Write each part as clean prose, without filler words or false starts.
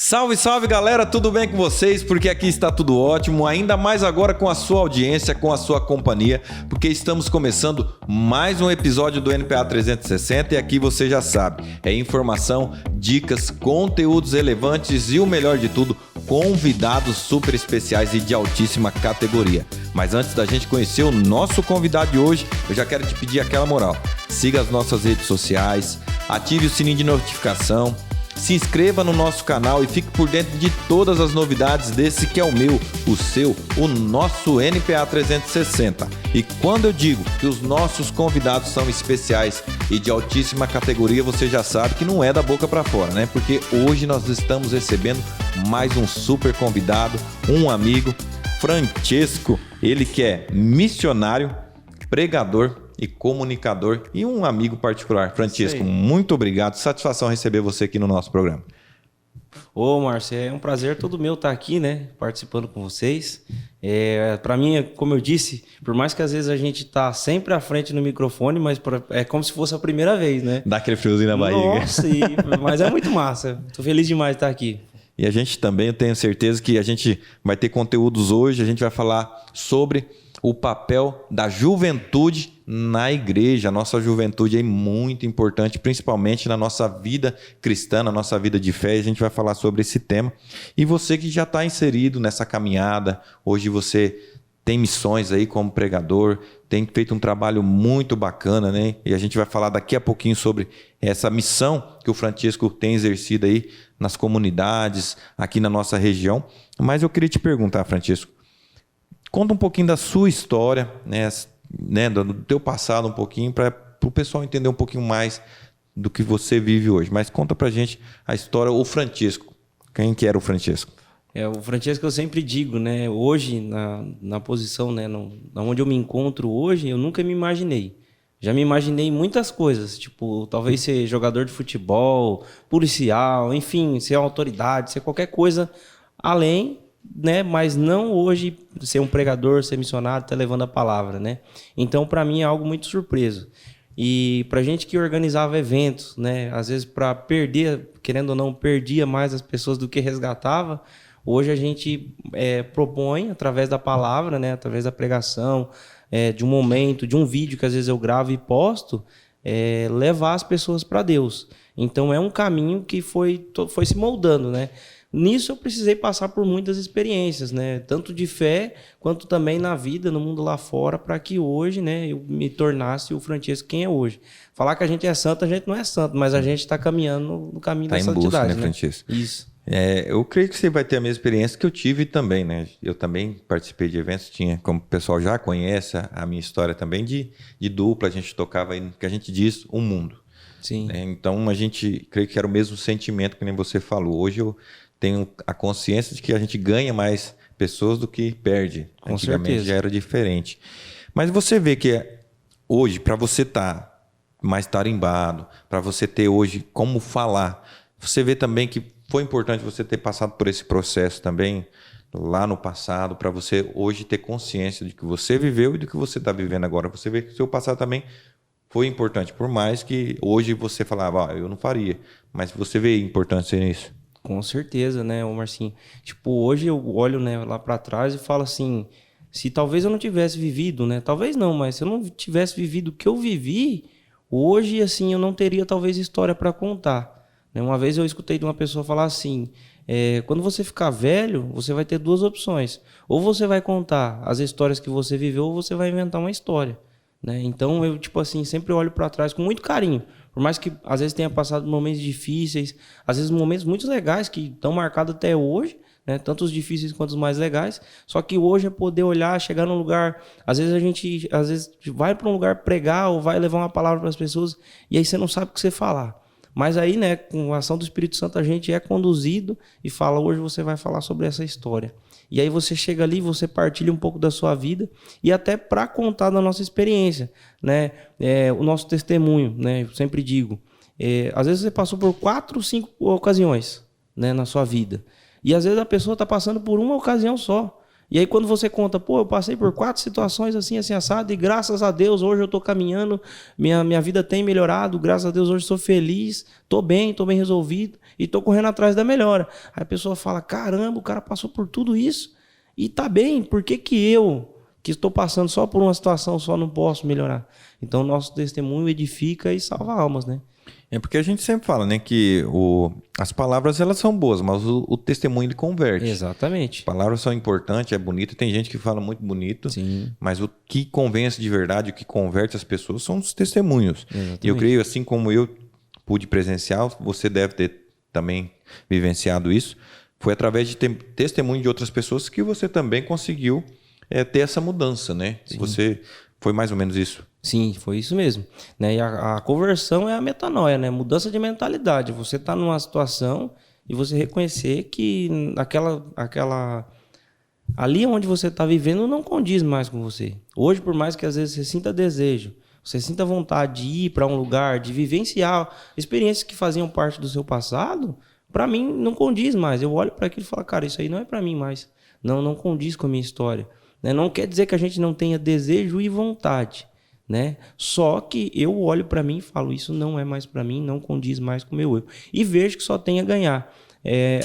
Salve, salve galera, tudo bem com vocês? Porque aqui está tudo ótimo, ainda mais agora com a sua audiência, com a sua companhia, porque estamos começando mais um episódio do NPA 360 e aqui você já sabe, é informação, dicas, conteúdos relevantes e o melhor de tudo, convidados super especiais e de altíssima categoria. Mas antes da gente conhecer o nosso convidado de hoje, eu já quero te pedir aquela moral. Siga as nossas redes sociais, ative o sininho de notificação, se inscreva no nosso canal e fique por dentro de todas as novidades desse que é o meu, o seu, o nosso NPA 360. E quando eu digo que os nossos convidados são especiais e de altíssima categoria, você já sabe que não é da boca para fora, né? Porque hoje nós estamos recebendo mais um super convidado, um amigo, Francesco, ele que é missionário, pregador e comunicador e um amigo particular. Francesco, muito obrigado. Satisfação receber você aqui no nosso programa. Ô, Márcio, é um prazer todo meu estar aqui, né? Participando com vocês. Para mim, como eu disse, por mais que às vezes a gente tá sempre à frente no microfone, mas é como se fosse a primeira vez, né? Dá aquele friozinho na barriga. Nossa, mas é muito massa. Tô feliz demais de estar aqui. E a gente também, eu tenho certeza que a gente vai ter conteúdos hoje, a gente vai falar sobre o papel da juventude na igreja. A nossa juventude é muito importante, principalmente na nossa vida cristã, na nossa vida de fé. A gente vai falar sobre esse tema. E você que já está inserido nessa caminhada, hoje você tem missões aí como pregador, tem feito um trabalho muito bacana, né? E a gente vai falar daqui a pouquinho sobre essa missão que o Francesco tem exercido aí nas comunidades, aqui na nossa região. Mas eu queria te perguntar, Francesco, conta um pouquinho da sua história, né, do teu passado um pouquinho, para o pessoal entender um pouquinho mais do que você vive hoje. Mas conta pra gente a história, o Francesco. Quem que era o Francesco? O Francesco, eu sempre digo, né? Hoje, na posição, né, onde eu me encontro hoje, eu nunca me imaginei. Já me imaginei muitas coisas, tipo, talvez ser jogador de futebol, policial, enfim, ser autoridade, ser qualquer coisa além, né? Mas não hoje ser um pregador, ser missionário, estar levando a palavra, né? Então, para mim é algo muito surpreso. E para gente que organizava eventos, né? Às vezes para perder, querendo ou não, perdia mais as pessoas do que resgatava. Hoje a gente propõe através da palavra, né? Através da pregação, de um momento, de um vídeo que às vezes eu gravo e posto, levar as pessoas para Deus. Então é um caminho que foi se moldando, né? Nisso eu precisei passar por muitas experiências, né? Tanto de fé, quanto também na vida, no mundo lá fora, para que hoje, né, eu me tornasse o Francesco quem é hoje. Falar que a gente é santo, a gente não é santo, mas a gente está caminhando no caminho da santidade. Está em busca, né, Francesco? Isso. Eu creio que você vai ter a mesma experiência que eu tive também, né? Eu também participei de eventos, como o pessoal já conhece a minha história também, de dupla, a gente tocava aí, que a gente diz, um mundo. Sim. Então a gente, creio que era o mesmo sentimento que nem você falou. Hoje eu tenho a consciência de que a gente ganha mais pessoas do que perde. Com Antigamente certeza. já era diferente. Mas você vê que hoje, para você estar mais tarimbado, para você ter hoje como falar, você vê também que foi importante você ter passado por esse processo também lá no passado, para você hoje ter consciência de que você viveu e do que você está vivendo agora. Você vê que o seu passado também foi importante, por mais que hoje você falava, eu não faria, mas você vê importância nisso. Com certeza, né, Marcinho? Tipo, hoje eu olho, né, lá para trás e falo assim, se talvez eu não tivesse vivido, né, talvez não, mas se eu não tivesse vivido o que eu vivi, hoje, assim, eu não teria talvez história para contar. Uma vez eu escutei de uma pessoa falar assim, quando você ficar velho, você vai ter duas opções. Ou você vai contar as histórias que você viveu, ou você vai inventar uma história. Né? Então, eu, tipo assim, sempre olho para trás com muito carinho. Por mais que, às vezes, tenha passado momentos difíceis, às vezes, momentos muito legais, que estão marcados até hoje, né? Tanto os difíceis quanto os mais legais. Só que hoje é poder olhar, chegar num lugar... Às vezes, a gente vai para um lugar pregar ou vai levar uma palavra para as pessoas e aí você não sabe o que você falar. Mas aí, né, com a ação do Espírito Santo, a gente é conduzido e fala, hoje você vai falar sobre essa história. E aí você chega ali, você partilha um pouco da sua vida e até para contar da nossa experiência, né? O nosso testemunho, né? Eu sempre digo, às vezes você passou por 4, 5 ocasiões, né, na sua vida. E às vezes a pessoa está passando por uma ocasião só. E aí quando você conta, pô, eu passei por 4 situações assim, assim, assado, e graças a Deus hoje eu tô caminhando, minha vida tem melhorado, graças a Deus hoje sou feliz, tô bem resolvido e tô correndo atrás da melhora. Aí a pessoa fala, caramba, o cara passou por tudo isso e tá bem, por que que eu, que estou passando só por uma situação, só não posso melhorar? Então o nosso testemunho edifica e salva almas, né? É porque a gente sempre fala, né, que as palavras elas são boas, mas o testemunho ele converte. Exatamente. As palavras são importantes, é bonito, tem gente que fala muito bonito, Sim. mas o que convence de verdade, o que converte as pessoas são os testemunhos. Exatamente. E eu creio, assim como eu pude presenciar, você deve ter também vivenciado isso, foi através de testemunho de outras pessoas que você também conseguiu ter essa mudança, né? Sim. Você foi mais ou menos isso. Sim, foi isso mesmo. Né? E a conversão é a metanoia, né? Mudança de mentalidade. Você está numa situação e você reconhecer que ali onde você está vivendo não condiz mais com você. Hoje, por mais que às vezes você sinta desejo, você sinta vontade de ir para um lugar, de vivenciar experiências que faziam parte do seu passado, para mim não condiz mais. Eu olho para aquilo e falo, cara, isso aí não é para mim mais. Não condiz com a minha história. Né? Não quer dizer que a gente não tenha desejo e vontade. Né? Só que eu olho para mim e falo, isso não é mais para mim, não condiz mais com o meu eu. E vejo que só tem a ganhar.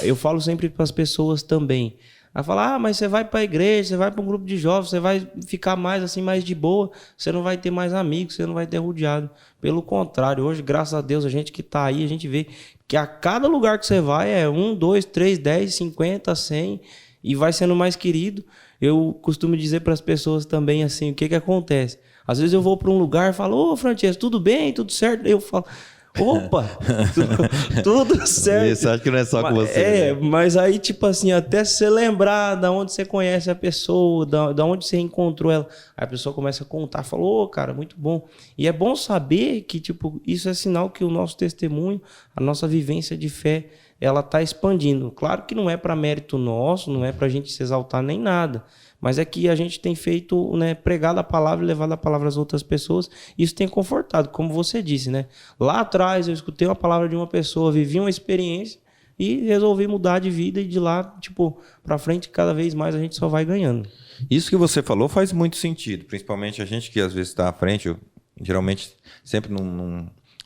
Eu falo sempre para as pessoas também. Ela fala, mas você vai para a igreja, você vai para um grupo de jovens, você vai ficar mais assim, mais de boa, você não vai ter mais amigos, você não vai ter rodeado. Pelo contrário, hoje, graças a Deus, a gente que está aí, a gente vê que a cada lugar que você vai é 1, 2, 3, 10, 50, 100 e vai sendo mais querido. Eu costumo dizer para as pessoas também assim, o que acontece? Às vezes eu vou para um lugar e falo, ô Francesco, tudo bem, tudo certo? Eu falo, opa, tudo certo. Isso, acho que não é só com você. Né? Mas aí, tipo assim, até você lembrar da onde você conhece a pessoa, da onde você encontrou ela, aí a pessoa começa a contar, fala, ô cara, muito bom. E é bom saber que, tipo, isso é sinal que o nosso testemunho, a nossa vivência de fé, ela está expandindo. Claro que não é para mérito nosso, não é para a gente se exaltar nem nada, mas é que a gente tem feito, né, pregado a palavra e levado a palavra às outras pessoas, e isso tem confortado, como você disse, né? Lá atrás eu escutei uma palavra de uma pessoa, vivi uma experiência e resolvi mudar de vida, e de lá, tipo, para frente, cada vez mais a gente só vai ganhando. Isso que você falou faz muito sentido, principalmente a gente que às vezes está à frente, eu, geralmente sempre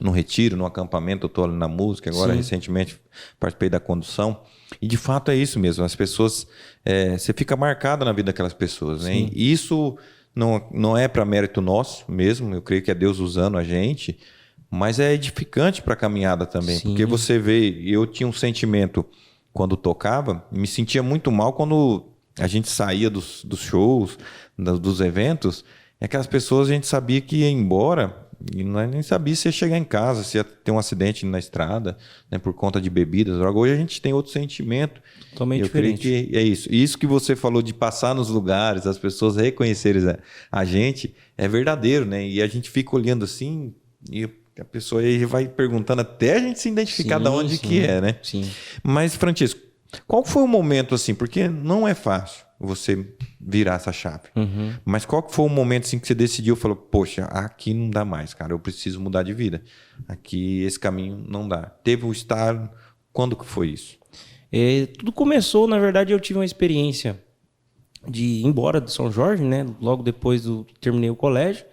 num retiro, num acampamento, eu estou ali na música, agora Sim. recentemente participei da condução, e de fato é isso mesmo, as pessoas, você fica marcado na vida daquelas pessoas, né? E isso não é para mérito nosso mesmo, eu creio que é Deus usando a gente, mas é edificante para a caminhada também. Sim. Porque você vê, eu tinha um sentimento quando tocava, me sentia muito mal quando a gente saía dos shows, dos eventos, e aquelas pessoas a gente sabia que ia embora e nem sabia se ia chegar em casa, se ia ter um acidente na estrada, né, por conta de bebidas. Hoje a gente tem outro sentimento. Totalmente diferente. Creio que é isso. E isso que você falou de passar nos lugares, as pessoas reconhecerem a gente, é verdadeiro, né? E a gente fica olhando assim e a pessoa aí vai perguntando até a gente se identificar de onde que é, né? Sim. Mas, Francisco, qual foi o momento assim? Porque não é fácil você virar essa chave. Uhum. Mas qual que foi o momento assim que você decidiu, falou, poxa, aqui não dá mais, cara, eu preciso mudar de vida. Aqui esse caminho não dá. Teve o estalo, quando que foi isso? Tudo começou, na verdade, eu tive uma experiência de ir embora de São Jorge, né? Logo depois terminei o colégio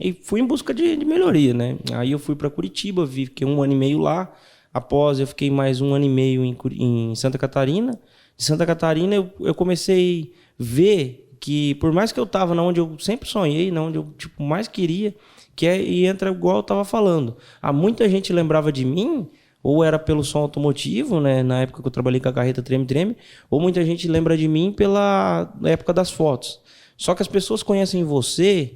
e fui em busca de melhoria, né? Aí eu fui para Curitiba, fiquei 1 ano e meio lá. Após eu fiquei mais 1 ano e meio em Santa Catarina. De Santa Catarina eu comecei a ver que, por mais que eu estava onde eu sempre sonhei, onde eu mais queria, e entra igual eu estava falando. Muita gente lembrava de mim, ou era pelo som automotivo, né, na época que eu trabalhei com a carreta Treme-Treme, ou muita gente lembra de mim pela época das fotos. Só que as pessoas conhecem você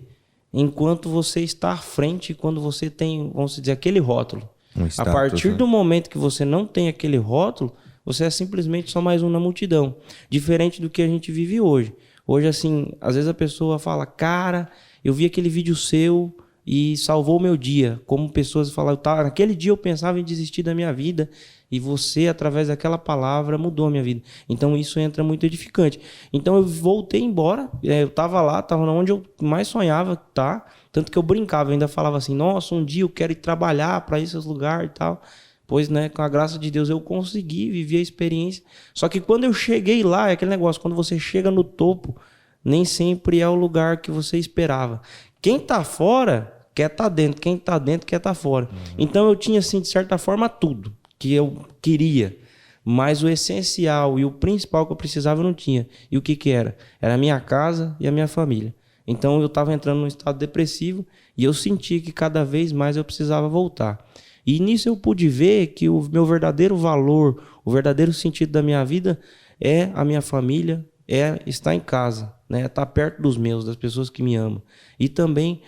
enquanto você está à frente, quando você tem, vamos dizer, aquele rótulo. A partir do momento que você não tem aquele rótulo, você é simplesmente só mais um na multidão. Diferente do que a gente vive hoje. Hoje, assim, às vezes a pessoa fala, cara, eu vi aquele vídeo seu e salvou o meu dia. Como pessoas falam, naquele dia eu pensava em desistir da minha vida e você, através daquela palavra, mudou a minha vida. Então, isso entra muito edificante. Então, eu voltei embora, eu estava lá, estava onde eu mais sonhava estar. Tanto que eu brincava, eu ainda falava assim, nossa, um dia eu quero ir trabalhar para esses lugares e tal. Pois, né, com a graça de Deus eu consegui viver a experiência. Só que quando eu cheguei lá, é aquele negócio, quando você chega no topo, nem sempre é o lugar que você esperava. Quem tá fora quer tá dentro, quem tá dentro quer tá fora. Então eu tinha, assim, de certa forma, tudo que eu queria. Mas o essencial e o principal que eu precisava eu não tinha. E o que que era? Era a minha casa e a minha família. Então eu estava entrando num estado depressivo e eu senti que cada vez mais eu precisava voltar. E nisso eu pude ver que o meu verdadeiro valor, o verdadeiro sentido da minha vida é a minha família, é estar em casa, né? Estar perto dos meus, das pessoas que me amam. E também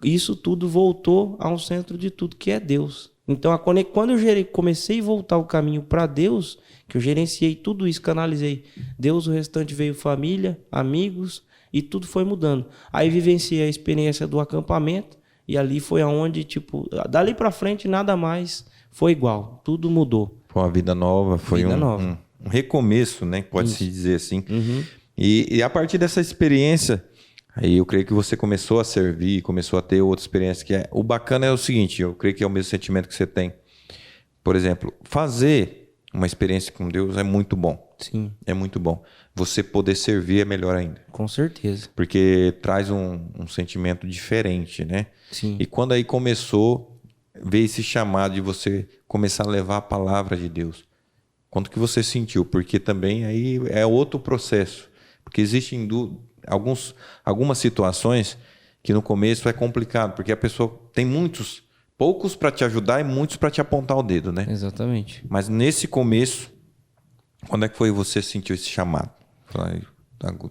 isso tudo voltou ao centro de tudo, que é Deus. Então, quando eu comecei a voltar o caminho para Deus, que eu gerenciei tudo isso, canalizei Deus, o restante veio família, amigos, e tudo foi mudando. Aí vivenciei a experiência do acampamento, e ali foi aonde, tipo, dali para frente nada mais foi igual, tudo mudou. Foi uma vida nova, foi Vida um nova. recomeço, né? Pode-se dizer assim. E a partir dessa experiência, aí eu creio que você começou a servir, começou a ter outra experiência. O bacana é o seguinte, eu creio que é o mesmo sentimento que você tem. Por exemplo, fazer uma experiência com Deus é muito bom. Sim. É muito bom. Você poder servir é melhor ainda. Com certeza. Porque traz um sentimento diferente, né? Sim. E quando aí começou, veio esse chamado de você começar a levar a palavra de Deus. Quanto que você sentiu? Porque também aí é outro processo. Porque existem algumas situações que no começo é complicado, porque a pessoa tem poucos para te ajudar e muitos para te apontar o dedo, né? Exatamente. Mas nesse começo, quando é que foi você sentiu esse chamado?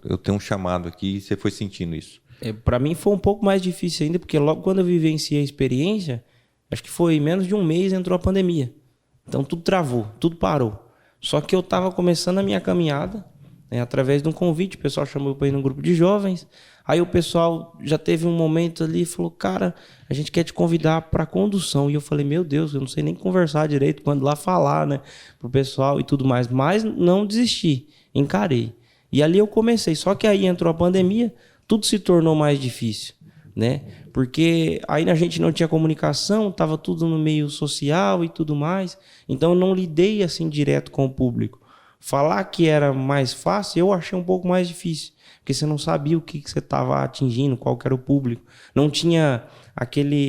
Eu tenho um chamado aqui e você foi sentindo isso. Para mim foi um pouco mais difícil ainda, porque logo quando eu vivenciei a experiência, acho que foi menos de um mês entrou a pandemia. Então tudo travou, tudo parou. Só que eu estava começando a minha caminhada, né, através de um convite, o pessoal chamou para ir num grupo de jovens. Aí o pessoal já teve um momento ali e falou, cara, a gente quer te convidar para condução. E eu falei, meu Deus, eu não sei nem conversar direito, quando lá falar, né, pro pessoal e tudo mais. Mas não desisti, encarei. E ali eu comecei, só que aí entrou a pandemia, tudo se tornou mais difícil, né? Porque aí a gente não tinha comunicação, estava tudo no meio social e tudo mais. Então eu não lidei assim direto com o público. Falar que era mais fácil, eu achei um pouco mais difícil. Porque você não sabia o que você estava atingindo, qual que era o público. Não tinha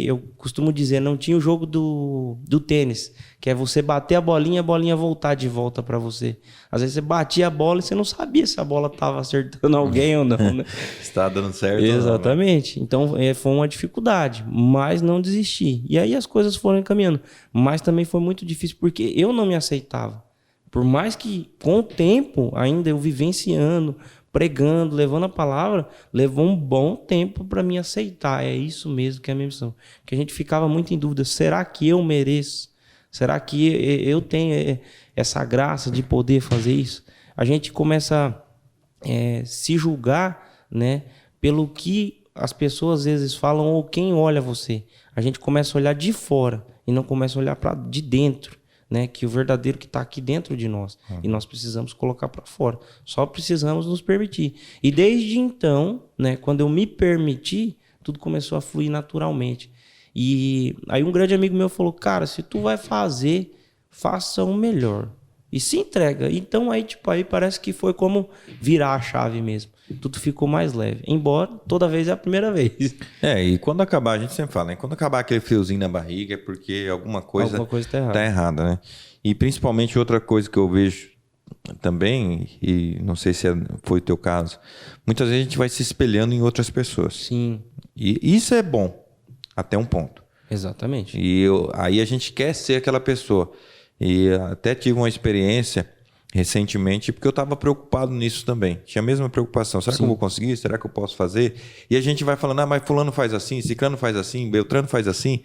eu costumo dizer, não tinha o jogo do tênis, que é você bater a bolinha voltar de volta para você. Às vezes você batia a bola e você não sabia se a bola estava acertando alguém ou não, né? Está dando certo. Exatamente. Então foi uma dificuldade, mas não desisti. E aí as coisas foram encaminhando. Mas também foi muito difícil porque eu não me aceitava. Por mais que com o tempo ainda eu vivenciando, pregando, levando a palavra, levou um bom tempo para me aceitar. É isso mesmo que é a minha missão. Porque a gente ficava muito em dúvida, será que eu mereço? Será que eu tenho essa graça de poder fazer isso? A gente começa a se julgar, né, pelo que as pessoas às vezes falam ou quem olha você. A gente começa a olhar de fora e não começa a olhar para de dentro. Né, que o verdadeiro que está aqui dentro de nós. E nós precisamos colocar para fora. Só precisamos nos permitir. E desde então, né, quando eu me permiti, tudo começou a fluir naturalmente. E aí um grande amigo meu falou, cara, se tu vai fazer, faça o melhor. E se entrega. Então aí parece que foi como virar a chave mesmo. Tudo ficou mais leve. Embora toda vez é a primeira vez. E quando acabar, a gente sempre fala, né? Quando acabar aquele friozinho na barriga é porque alguma coisa tá errada, né? E principalmente outra coisa que eu vejo também, e não sei se foi o teu caso, muitas vezes a gente vai se espelhando em outras pessoas. Sim. E isso é bom, até um ponto. Exatamente. E aí a gente quer ser aquela pessoa. E até tive uma experiência recentemente, porque eu estava preocupado nisso também. Tinha a mesma preocupação. Será que eu vou conseguir? Será que eu posso fazer? E a gente vai falando, mas fulano faz assim, ciclano faz assim, beltrano faz assim.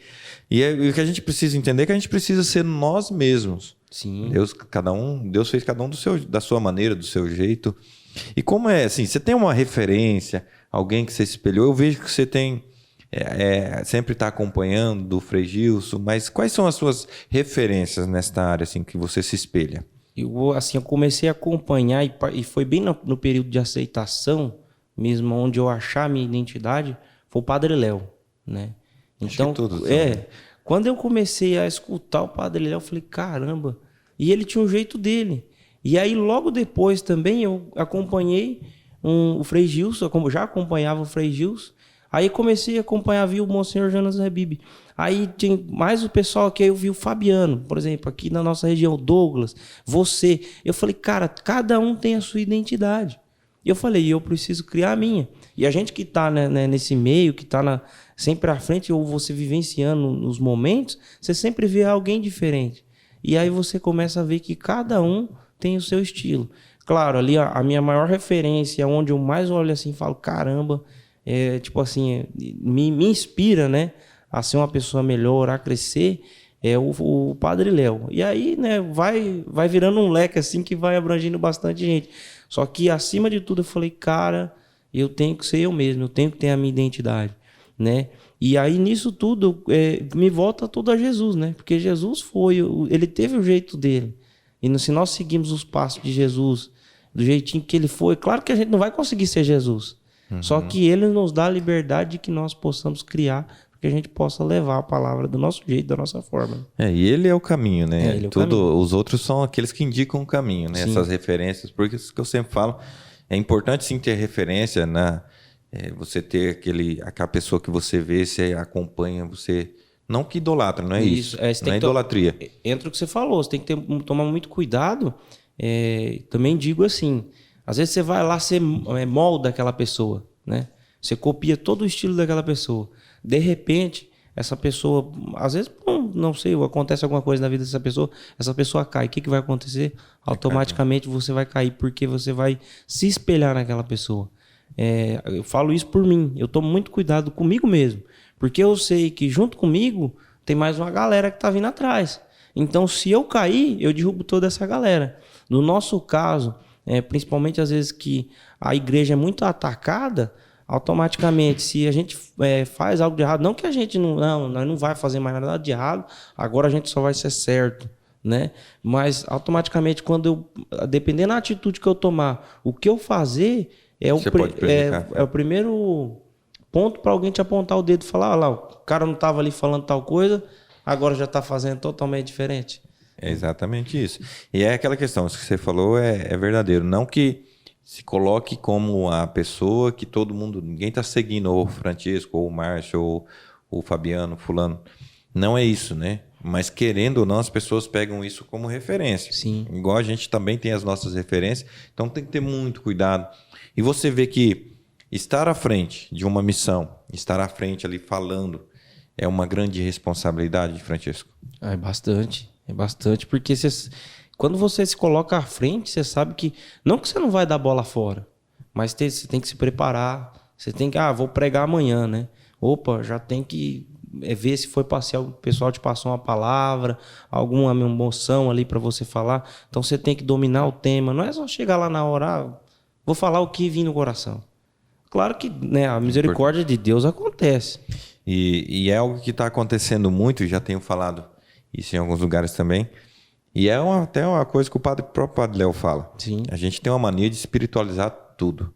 E o que a gente precisa entender é que a gente precisa ser nós mesmos. Sim. Deus fez cada um da sua maneira, do seu jeito. E como é assim, você tem uma referência, alguém que você se espelhou, eu vejo que você tem... sempre está acompanhando do Frei Gilson, mas quais são as suas referências nesta área assim, que você se espelha? Eu comecei a acompanhar e foi bem no período de aceitação, mesmo onde eu achar a minha identidade, foi o Padre Léo, né? Então, Quando eu comecei a escutar o Padre Léo, eu falei, caramba. E ele tinha um jeito dele. E aí, logo depois também, eu acompanhei o Frei Gilson, já acompanhava o Frei Gilson. Aí comecei a acompanhar, vi o Monsenhor Jonas Habib. Aí tinha mais o pessoal que eu vi o Fabiano, por exemplo, aqui na nossa região, Douglas, você. Eu falei, cara, cada um tem a sua identidade. E eu falei, eu preciso criar a minha. E a gente que está, né, nesse meio, que está sempre à frente, ou você vivenciando nos momentos, você sempre vê alguém diferente. E aí você começa a ver que cada um tem o seu estilo. Claro, ali a minha maior referência, onde eu mais olho assim e falo, caramba, tipo assim, me inspira, né, a ser uma pessoa melhor, a crescer, é o Padre Léo. E aí, né, vai virando um leque assim que vai abrangendo bastante gente. Só que, acima de tudo, eu falei, cara, eu tenho que ser eu mesmo, eu tenho que ter a minha identidade, né? E aí, nisso tudo, me volta tudo a Jesus, né? Porque Jesus ele teve o jeito dele. E se nós seguimos os passos de Jesus, do jeitinho que ele foi, claro que a gente não vai conseguir ser Jesus. Uhum. Só que ele nos dá a liberdade de que nós possamos criar, que a gente possa levar a palavra do nosso jeito, da nossa forma. E ele é o caminho, né? Ele é o caminho. Os outros são aqueles que indicam o caminho, né? Sim. Essas referências, porque isso que eu sempre falo, é importante sim ter referência, né? Você ter aquela pessoa que você vê, você acompanha, você... Não que idolatra, não é isso. Não é idolatria. Entra o que você falou, você tem que tomar muito cuidado. Também digo assim, às vezes você vai lá, você molda aquela pessoa, né? Você copia todo o estilo daquela pessoa. De repente, essa pessoa, às vezes, não sei, acontece alguma coisa na vida dessa pessoa, essa pessoa cai. O que vai acontecer? Automaticamente você vai cair, porque você vai se espelhar naquela pessoa. Eu falo isso por mim, eu tomo muito cuidado comigo mesmo, porque eu sei que junto comigo tem mais uma galera que está vindo atrás. Então, se eu cair, eu derrubo toda essa galera. No nosso caso, principalmente às vezes que a igreja é muito atacada, automaticamente, se a gente faz algo de errado, não que a gente nós não vai fazer mais nada de errado, agora a gente só vai ser certo, né? Mas automaticamente, dependendo da atitude que eu tomar, o que eu fazer é o primeiro ponto para alguém te apontar o dedo e falar, lá, o cara não estava ali falando tal coisa, agora já está fazendo totalmente diferente. É exatamente isso. E é aquela questão, isso que você falou é verdadeiro, não que se coloque como a pessoa que todo mundo, ninguém está seguindo, ou o Francisco, ou o Márcio, ou o Fabiano, fulano. Não é isso, né? Mas querendo ou não, as pessoas pegam isso como referência. Sim. Igual a gente também tem as nossas referências, então tem que ter muito cuidado. E você vê que estar à frente de uma missão, estar à frente ali falando, é uma grande responsabilidade, Francisco. É bastante, porque quando você se coloca à frente, você sabe que... Não que você não vai dar bola fora, mas você tem que se preparar. Você tem que... vou pregar amanhã, né? Opa, já tem que ver se foi parcial, o pessoal te passou uma palavra, alguma emoção ali para você falar. Então você tem que dominar o tema. Não é só chegar lá na hora, vou falar o que vir no coração. Claro que, né, a misericórdia de Deus acontece. E é algo que está acontecendo muito, já tenho falado isso em alguns lugares também. E até uma coisa que o próprio Padre Léo fala. Sim. A gente tem uma mania de espiritualizar tudo.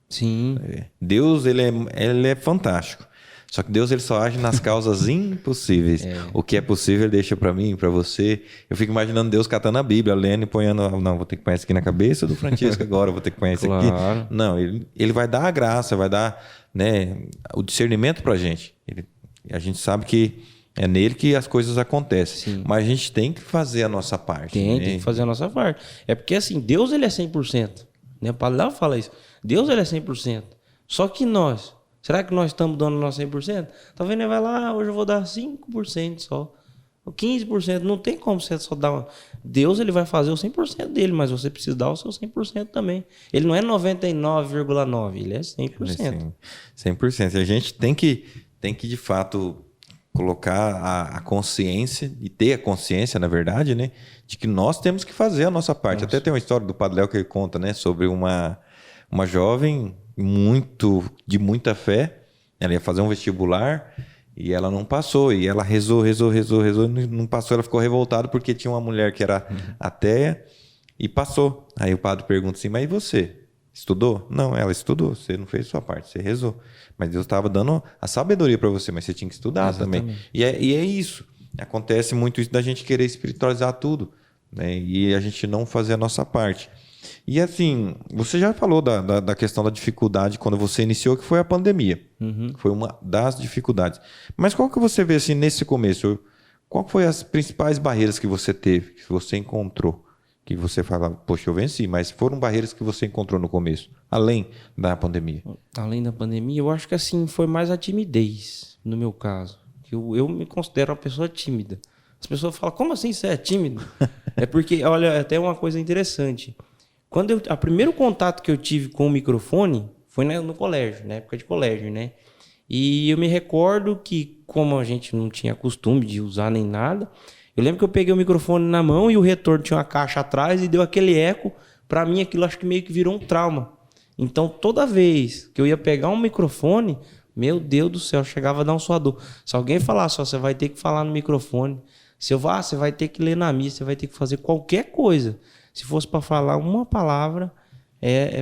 Sim. Deus, ele é fantástico. Só que Deus, ele só age nas causas impossíveis. O que é possível, ele deixa para mim, para você. Eu fico imaginando Deus catando a Bíblia, lendo e ponhando... Não, vou ter que pôr isso aqui na cabeça do Francisco agora, vou ter que pôr isso aqui. Não, ele vai dar a graça, vai dar, né, o discernimento pra gente. A gente sabe que é nele que as coisas acontecem. Sim. Mas a gente tem que fazer a nossa parte. Tem que fazer a nossa parte. É porque assim, Deus, ele é 100%. Né? O Padre Léo fala isso. Deus, ele é 100%. Só que nós, será que nós estamos dando o nosso 100%? Talvez ele vai lá, hoje eu vou dar 5% só. 15%. Não tem como você só dar... Deus, ele vai fazer o 100% dele, mas você precisa dar o seu 100% também. Ele não é 99,9%, ele é 100%. 100%. E a gente tem que de fato... colocar a consciência, e ter a consciência, na verdade, né, de que nós temos que fazer a nossa parte. Até tem uma história do Padre Léo que ele conta, né, sobre uma jovem de muita fé. Ela ia fazer um vestibular e ela não passou. E ela rezou, não passou. Ela ficou revoltada porque tinha uma mulher que era ateia e passou. Aí o padre pergunta assim, mas e você? Estudou? Não, ela estudou. Você não fez a sua parte, você rezou. Mas Deus estava dando a sabedoria para você, mas você tinha que estudar. Exatamente. Também. E é isso. Acontece muito isso da gente querer espiritualizar tudo, né? E a gente não fazer a nossa parte. E assim, você já falou da questão da dificuldade quando você iniciou, que foi a pandemia. Foi uma das dificuldades. Mas qual que você vê assim nesse começo? Qual foi as principais barreiras que você teve, que você encontrou? Que você fala, poxa, eu venci, mas foram barreiras que você encontrou no começo, além da pandemia? Além da pandemia, eu acho que assim, foi mais a timidez, no meu caso. Eu me considero uma pessoa tímida. As pessoas falam, como assim você é tímido? É porque, olha, até uma coisa interessante. O primeiro contato que eu tive com o microfone foi no colégio, na época de colégio, né? E eu me recordo que, como a gente não tinha costume de usar nem nada, eu lembro que eu peguei o microfone na mão e o retorno tinha uma caixa atrás e deu aquele eco. Para mim, aquilo acho que meio que virou um trauma. Então, toda vez que eu ia pegar um microfone, meu Deus do céu, chegava a dar um suador. Se alguém falasse, você vai ter que falar no microfone. Se eu você vai ter que ler na missa, você vai ter que fazer qualquer coisa. Se fosse para falar uma palavra,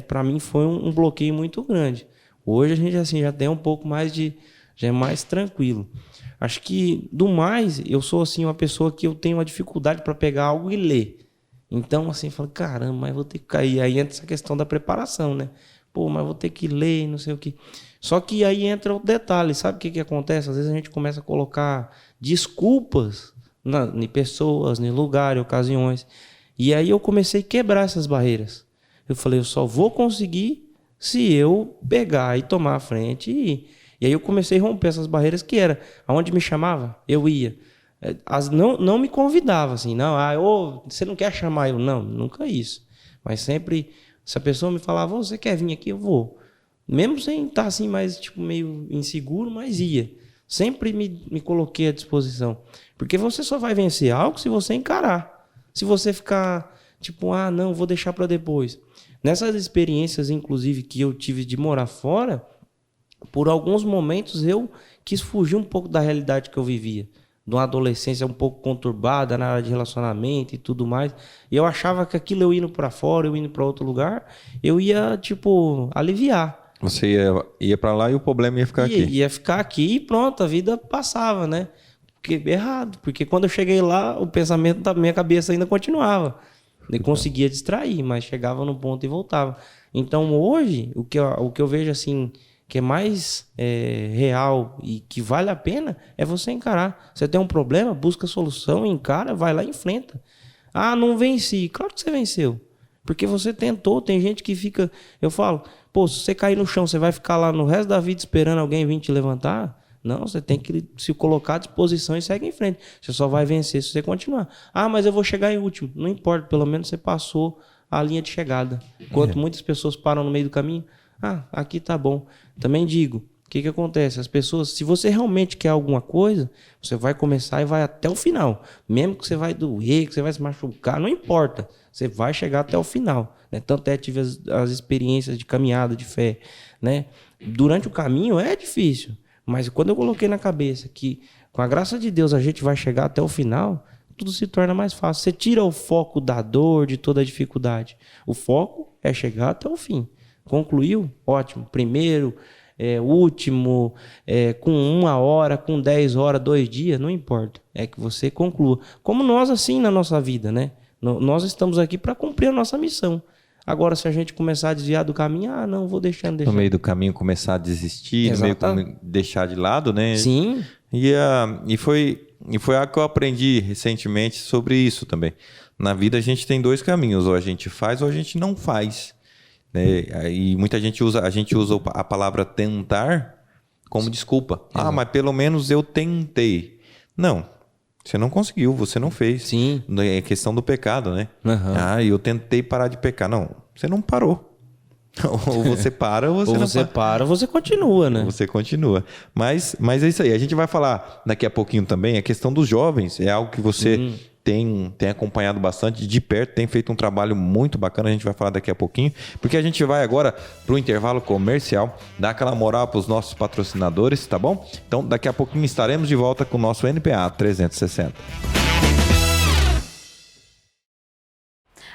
para mim foi um bloqueio muito grande. Hoje a gente assim, já tem um pouco mais já é mais tranquilo. Acho que, do mais, eu sou assim uma pessoa que eu tenho uma dificuldade para pegar algo e ler. Então, assim, eu falo, caramba, mas vou ter que cair. Aí entra essa questão da preparação, né? Pô, mas vou ter que ler, não sei o quê. Só que aí entra o detalhe, sabe o que acontece? Às vezes a gente começa a colocar desculpas em pessoas, em lugares, ocasiões. E aí eu comecei a quebrar essas barreiras. Eu falei, eu só vou conseguir se eu pegar e tomar a frente e ir. E aí eu comecei a romper essas barreiras que era, aonde me chamava, eu ia. Não me convidava, assim, não, você não quer chamar eu? Não, nunca isso. Mas sempre, se a pessoa me falava, você quer vir aqui? Eu vou. Mesmo sem estar assim, mais tipo, meio inseguro, mas ia. Sempre me coloquei à disposição. Porque você só vai vencer algo se você encarar. Se você ficar, tipo, não, vou deixar para depois. Nessas experiências, inclusive, que eu tive de morar fora, por alguns momentos eu quis fugir um pouco da realidade que eu vivia. De uma adolescência um pouco conturbada na área de relacionamento e tudo mais. E eu achava que aquilo eu indo para fora, eu indo para outro lugar, eu ia, tipo, aliviar. Você ia para lá e o problema ia ficar aqui. Ia ficar aqui e pronto, a vida passava, né? Errado, porque quando eu cheguei lá, o pensamento da minha cabeça ainda continuava. Eu conseguia distrair, mas chegava no ponto e voltava. Então, hoje, o que eu vejo assim, que é mais real e que vale a pena, é você encarar. Você tem um problema, busca solução, encara, vai lá e enfrenta. Não venci. Claro que você venceu. Porque você tentou. Tem gente que fica... Eu falo, pô, se você cair no chão, você vai ficar lá no resto da vida esperando alguém vir te levantar? Não, você tem que se colocar à disposição e segue em frente. Você só vai vencer se você continuar. Mas eu vou chegar em último. Não importa, pelo menos você passou a linha de chegada. Enquanto muitas pessoas param no meio do caminho, aqui tá bom. Também digo, o que acontece? As pessoas, se você realmente quer alguma coisa, você vai começar e vai até o final. Mesmo que você vai doer, que você vai se machucar, não importa. Você vai chegar até o final. Né? Tanto tive as experiências de caminhada, de fé. Né? Durante o caminho é difícil. Mas quando eu coloquei na cabeça que, com a graça de Deus, a gente vai chegar até o final, tudo se torna mais fácil. Você tira o foco da dor, de toda a dificuldade. O foco é chegar até o fim. Concluiu? Ótimo. Primeiro, último, com 1 hora, com 10 horas, 2 dias, não importa. É que você conclua. Como nós, assim, na nossa vida, né? Nós estamos aqui para cumprir a nossa missão. Agora, se a gente começar a desviar do caminho, não, vou deixando. No meio do caminho começar a desistir, Exato. no meio deixar de lado, né? Sim. E foi algo que eu aprendi recentemente sobre isso também. Na vida a gente tem 2 caminhos, ou a gente faz ou a gente não faz. Né? E muita gente usa a palavra tentar como desculpa. Mas pelo menos eu tentei. Não. Você não conseguiu, você não fez. Sim. É questão do pecado, né? Uhum. Eu tentei parar de pecar. Não, você não parou. Ou você para ou você não para. Ou você para ou você continua, né? Você continua. Mas é isso aí. A gente vai falar daqui a pouquinho também. A questão dos jovens é algo que você tem acompanhado bastante de perto, tem feito um trabalho muito bacana, a gente vai falar daqui a pouquinho, porque a gente vai agora para o intervalo comercial, dar aquela moral para os nossos patrocinadores, tá bom? Então, daqui a pouquinho estaremos de volta com o nosso NPA 360.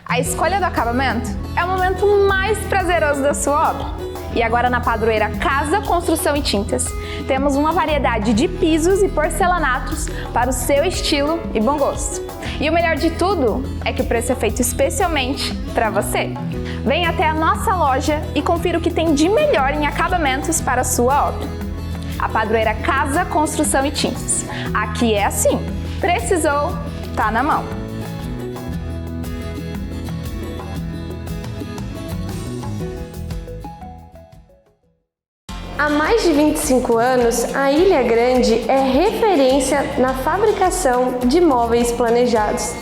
A escolha do acabamento é o momento mais prazeroso da sua obra. E agora na Padroeira Casa, Construção e Tintas, temos uma variedade de pisos e porcelanatos para o seu estilo e bom gosto. E o melhor de tudo é que o preço é feito especialmente para você. Venha até a nossa loja e confira o que tem de melhor em acabamentos para a sua obra. A Padroeira Casa, Construção e Tintas. Aqui é assim, precisou, tá na mão. Há mais de 25 anos, a Ilha Grande é referência na fabricação de móveis planejados.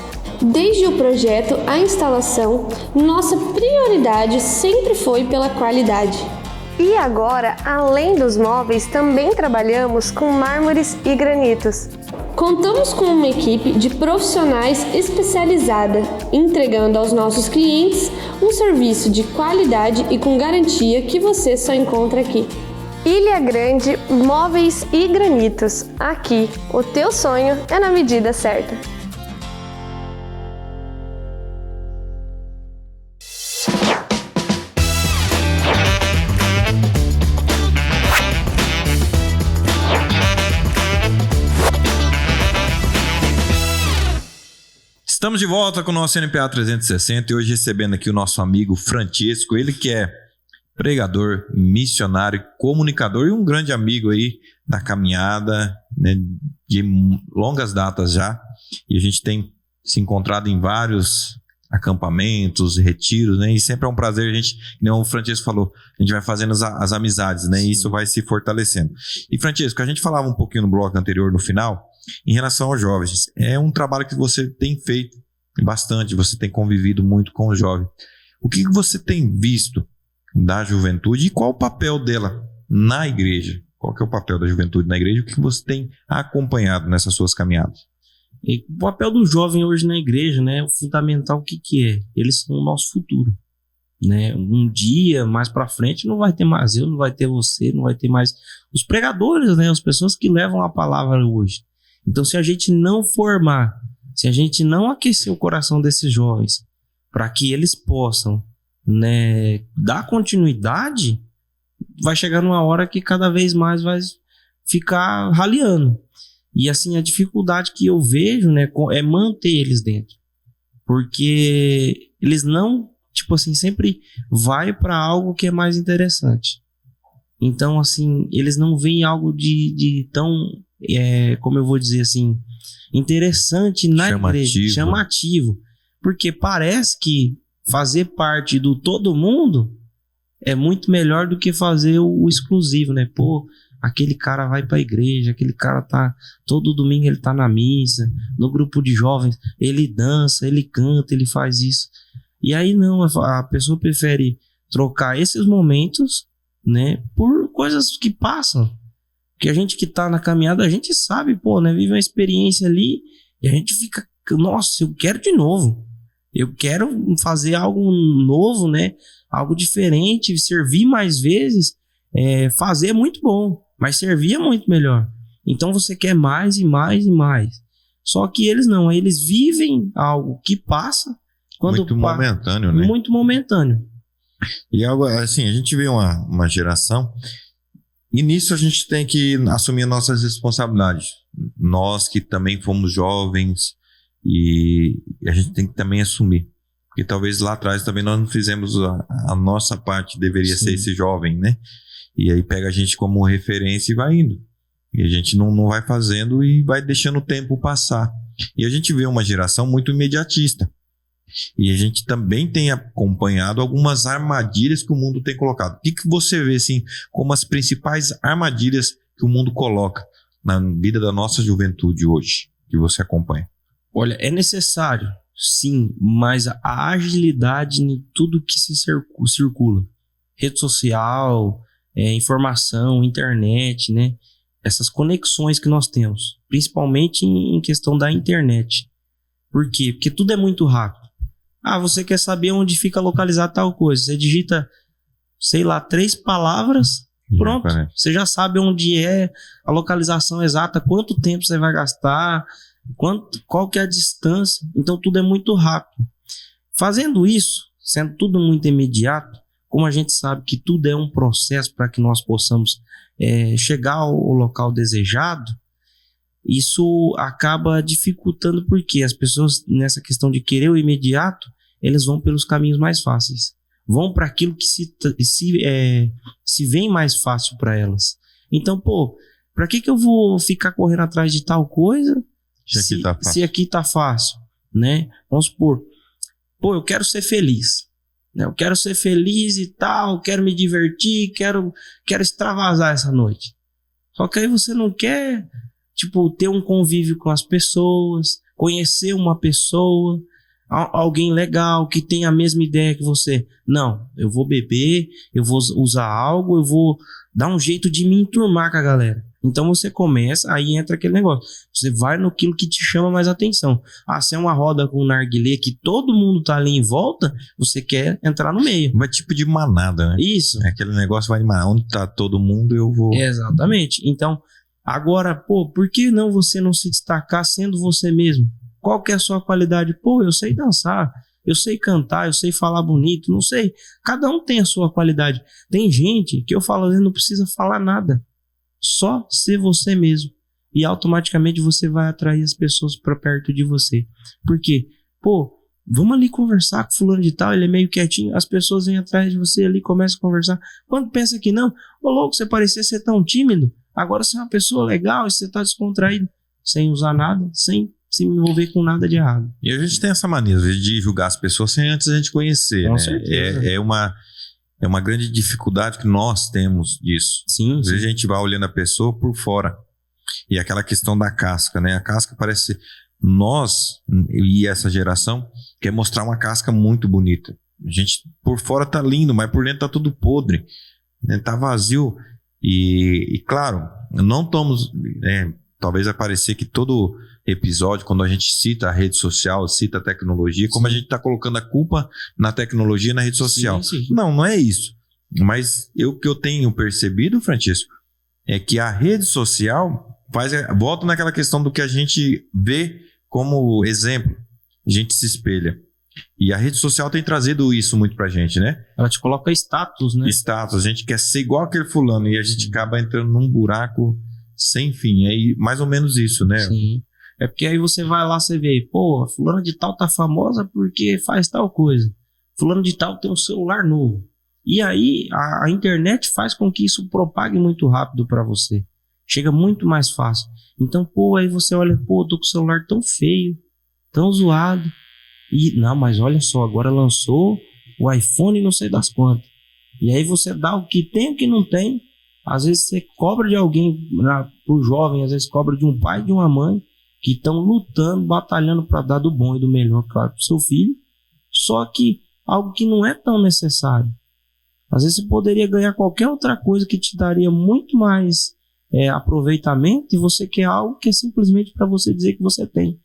Desde o projeto à instalação, nossa prioridade sempre foi pela qualidade. E agora, além dos móveis, também trabalhamos com mármores e granitos. Contamos com uma equipe de profissionais especializada, entregando aos nossos clientes um serviço de qualidade e com garantia que você só encontra aqui. Ilha Grande Móveis e Granitos. Aqui, o teu sonho é na medida certa. Estamos de volta com o nosso NPA 360 e hoje recebendo aqui o nosso amigo Francesco, ele que é pregador, missionário, comunicador e um grande amigo aí da caminhada, né, de longas datas já. E a gente tem se encontrado em vários acampamentos, retiros, né? E sempre é um prazer a gente, como o Francesco falou, a gente vai fazendo as amizades, né? E isso vai se fortalecendo. E Francesco, a gente falava um pouquinho no bloco anterior, no final, em relação aos jovens. É um trabalho que você tem feito bastante, você tem convivido muito com os jovens. O que você tem visto da juventude e qual o papel dela na igreja? Qual que é o papel da juventude na igreja? O que você tem acompanhado nessas suas caminhadas? E o papel do jovem hoje na igreja, né, o fundamental, o que é? Eles são o nosso futuro, né? Um dia, mais para frente, não vai ter mais eu, não vai ter você, não vai ter mais os pregadores, né, as pessoas que levam a palavra hoje. Então, se a gente não formar, se a gente não aquecer o coração desses jovens para que eles possam, né, dar continuidade, vai chegar numa hora que cada vez mais vai ficar raliando. E assim, a dificuldade que eu vejo, né, é manter eles dentro. Porque eles não, tipo assim, sempre vai para algo que é mais interessante. Então, assim, eles não veem algo de tão, como eu vou dizer assim, interessante na igreja, chamativo. Porque parece que fazer parte do todo mundo é muito melhor do que fazer o exclusivo, né? Pô, aquele cara vai pra igreja, aquele cara tá, todo domingo ele tá na missa, no grupo de jovens, ele dança, ele canta, ele faz isso. E aí não, a pessoa prefere trocar esses momentos, né, por coisas que passam. Porque a gente que tá na caminhada, a gente sabe, pô, né, vive uma experiência ali e a gente fica, nossa, eu quero de novo. Eu quero fazer algo novo, né? Algo diferente, servir mais vezes. Fazer é muito bom, mas servir é muito melhor. Então você quer mais e mais e mais. Só que eles não, eles vivem algo que passa. Muito momentâneo, né? Muito momentâneo. E algo assim, a gente vê uma geração, e nisso a gente tem que assumir nossas responsabilidades. Nós que também fomos jovens, e a gente tem que também assumir, porque talvez lá atrás também nós não fizemos a nossa parte, deveria Sim. ser esse jovem, né? E aí pega a gente como referência e vai indo, e a gente não vai fazendo e vai deixando o tempo passar, e a gente vê uma geração muito imediatista, e a gente também tem acompanhado algumas armadilhas que o mundo tem colocado. O que você vê assim como as principais armadilhas que o mundo coloca na vida da nossa juventude hoje, que você acompanha? Olha, é necessário, sim, mas a agilidade em tudo que se circula. Rede social, informação, internet, né? Essas conexões que nós temos, principalmente em questão da internet. Por quê? Porque tudo é muito rápido. Ah, você quer saber onde fica localizada tal coisa. Você digita, sei lá, 3 palavras, pronto. Você já sabe onde é a localização exata, quanto tempo você vai gastar, qual que é a distância. Então tudo é muito rápido. Fazendo isso, sendo tudo muito imediato, como a gente sabe que tudo é um processo para que nós possamos chegar ao local desejado, isso acaba dificultando, porque as pessoas, nessa questão de querer o imediato, eles vão pelos caminhos mais fáceis. Vão para aquilo que se vem mais fácil para elas. Então, para que eu vou ficar correndo atrás de tal coisa se aqui tá fácil, né? Vamos supor, eu quero ser feliz, né? Eu quero ser feliz e tal, quero me divertir, quero extravasar essa noite. Só que aí você não quer, ter um convívio com as pessoas, conhecer uma pessoa, alguém legal, que tem a mesma ideia que você. Não, eu vou beber, eu vou usar algo, eu vou dar um jeito de me enturmar com a galera. Então você começa, aí entra aquele negócio. Você vai naquilo que te chama mais atenção. Se é uma roda com um narguilé que todo mundo tá ali em volta, você quer entrar no meio. Vai tipo de manada, né? Isso. Aquele negócio vai de manada. Onde tá todo mundo, eu vou... Exatamente. Então, agora, por que não você não se destacar sendo você mesmo? Qual que é a sua qualidade? Eu sei dançar, eu sei cantar, eu sei falar bonito, não sei. Cada um tem a sua qualidade. Tem gente que eu falo, não precisa falar nada. Só ser você mesmo. E automaticamente você vai atrair as pessoas para perto de você. Por quê? Vamos ali conversar com fulano de tal, ele é meio quietinho, as pessoas vêm atrás de você ali, começam a conversar. Quando pensa que não, louco, você parecia ser tão tímido, agora você é uma pessoa legal e você está descontraído, sem usar nada, sem se envolver com nada de errado. E a gente tem essa mania de julgar as pessoas sem antes a gente conhecer, com né? certeza. É uma grande dificuldade que nós temos disso. Sim. Às vezes a gente vai olhando a pessoa por fora. E aquela questão da casca, né? A casca parece... Nós, e essa geração, quer mostrar uma casca muito bonita. A gente, por fora tá lindo, mas por dentro tá tudo podre. Né? Tá vazio. E claro, não estamos... talvez vai parecer que todo episódio, quando a gente cita a rede social, cita a tecnologia, como a gente está colocando a culpa na tecnologia e na rede social. Sim. Não é isso. Mas o que eu tenho percebido, Francisco, é que a rede social volta naquela questão do que a gente vê como exemplo. A gente se espelha. E a rede social tem trazido isso muito pra gente, né? Ela te coloca status, né? Status. A gente quer ser igual aquele fulano e a gente acaba entrando num buraco sem fim. É mais ou menos isso, né? Sim. É porque aí você vai lá, você vê, fulano de tal tá famosa porque faz tal coisa. Fulano de tal tem um celular novo. E aí a internet faz com que isso propague muito rápido para você. Chega muito mais fácil. Então, aí você olha, tô com o celular tão feio, tão zoado. E, não, mas olha só, agora lançou o iPhone não sei das quantas. E aí você dá o que tem e o que não tem. Às vezes você cobra de alguém, pro jovem, às vezes cobra de um pai e de uma mãe, que estão lutando, batalhando para dar do bom e do melhor, claro, pro seu filho. Só que algo que não é tão necessário. Às vezes você poderia ganhar qualquer outra coisa que te daria muito mais aproveitamento, e você quer algo que é simplesmente para você dizer que você tem.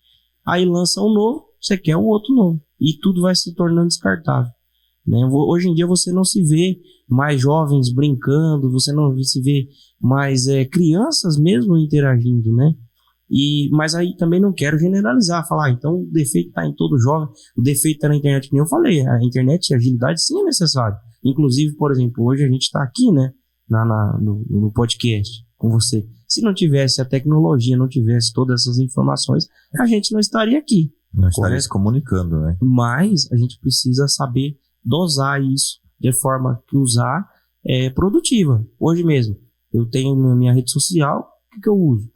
Aí lança um novo, você quer um outro novo. E tudo vai se tornando descartável. Né? Hoje em dia você não se vê mais jovens brincando, você não se vê mais crianças mesmo interagindo, né? Mas aí também não quero generalizar, falar, então o defeito está em todo jovem, o defeito está na internet, que nem eu falei, a internet e a agilidade sim é necessário. Inclusive, por exemplo, hoje a gente está aqui, né, no podcast com você. Se não tivesse a tecnologia, não tivesse todas essas informações, a gente não estaria aqui. Não estaria se comunicando, né? Mas a gente precisa saber dosar isso de forma que usar produtiva. Hoje mesmo, eu tenho na minha rede social, o que eu uso?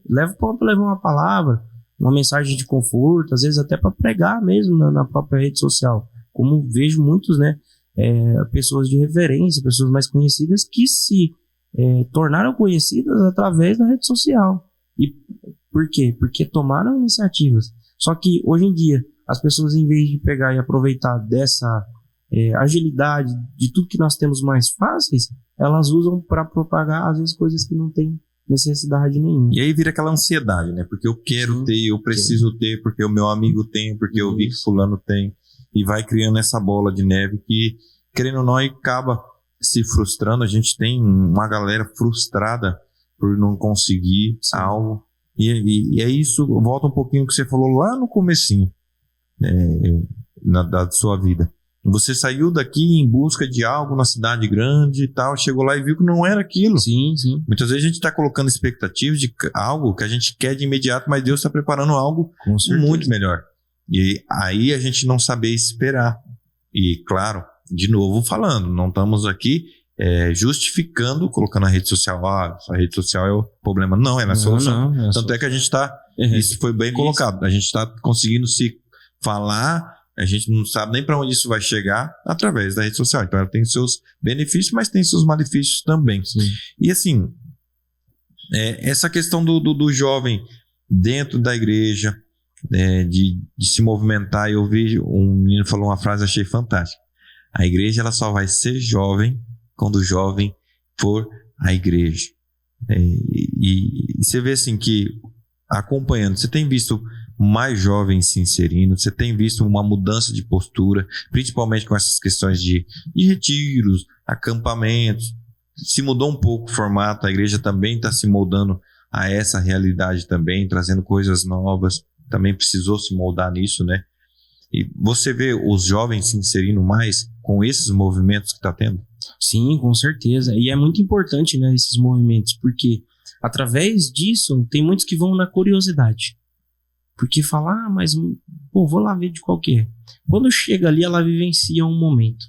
Levo para levar uma palavra, uma mensagem de conforto, às vezes até para pregar mesmo na própria rede social. Como vejo muitos, né, pessoas de referência, pessoas mais conhecidas que se tornaram conhecidas através da rede social. E por quê? Porque tomaram iniciativas. Só que hoje em dia, as pessoas, em vez de pegar e aproveitar dessa agilidade, de tudo que nós temos mais fáceis, elas usam para propagar, às vezes, coisas que não têm necessidade nenhuma. E aí vira aquela ansiedade, né? Porque eu quero ter, eu preciso ter, porque o meu amigo tem, porque eu vi que fulano tem. E vai criando essa bola de neve que, querendo ou não, acaba se frustrando. A gente tem uma galera frustrada por não conseguir algo. E é isso, volta um pouquinho que você falou lá no comecinho da sua vida. Você saiu daqui em busca de algo na cidade grande e tal, chegou lá e viu que não era aquilo. Sim, sim. Muitas vezes a gente está colocando expectativas de algo que a gente quer de imediato, mas Deus está preparando algo muito melhor. E aí a gente não saber esperar. E claro, de novo falando, não estamos aqui justificando, colocando a rede social, a rede social é o problema. Não, é a solução. Não, Tanto é que a gente está, isso foi bem colocado, a gente está conseguindo se falar, a gente não sabe nem para onde isso vai chegar através da rede social. Então ela tem seus benefícios, mas tem seus malefícios também. Sim. E assim, essa questão do jovem dentro da igreja, de se movimentar, eu vi um menino falou uma frase, achei fantástica. A igreja ela só vai ser jovem quando o jovem for à igreja. E você vê assim que acompanhando, você tem visto mais jovens se inserindo, você tem visto uma mudança de postura, principalmente com essas questões de retiros, acampamentos. Se mudou um pouco o formato, a igreja também está se moldando a essa realidade também, trazendo coisas novas, também precisou se moldar nisso, né? E você vê os jovens se inserindo mais com esses movimentos que está tendo? Sim, com certeza. E é muito importante, né, esses movimentos, porque através disso tem muitos que vão na curiosidade. Porque fala, mas vou lá ver de qual que é. Quando chega ali, ela vivencia um momento.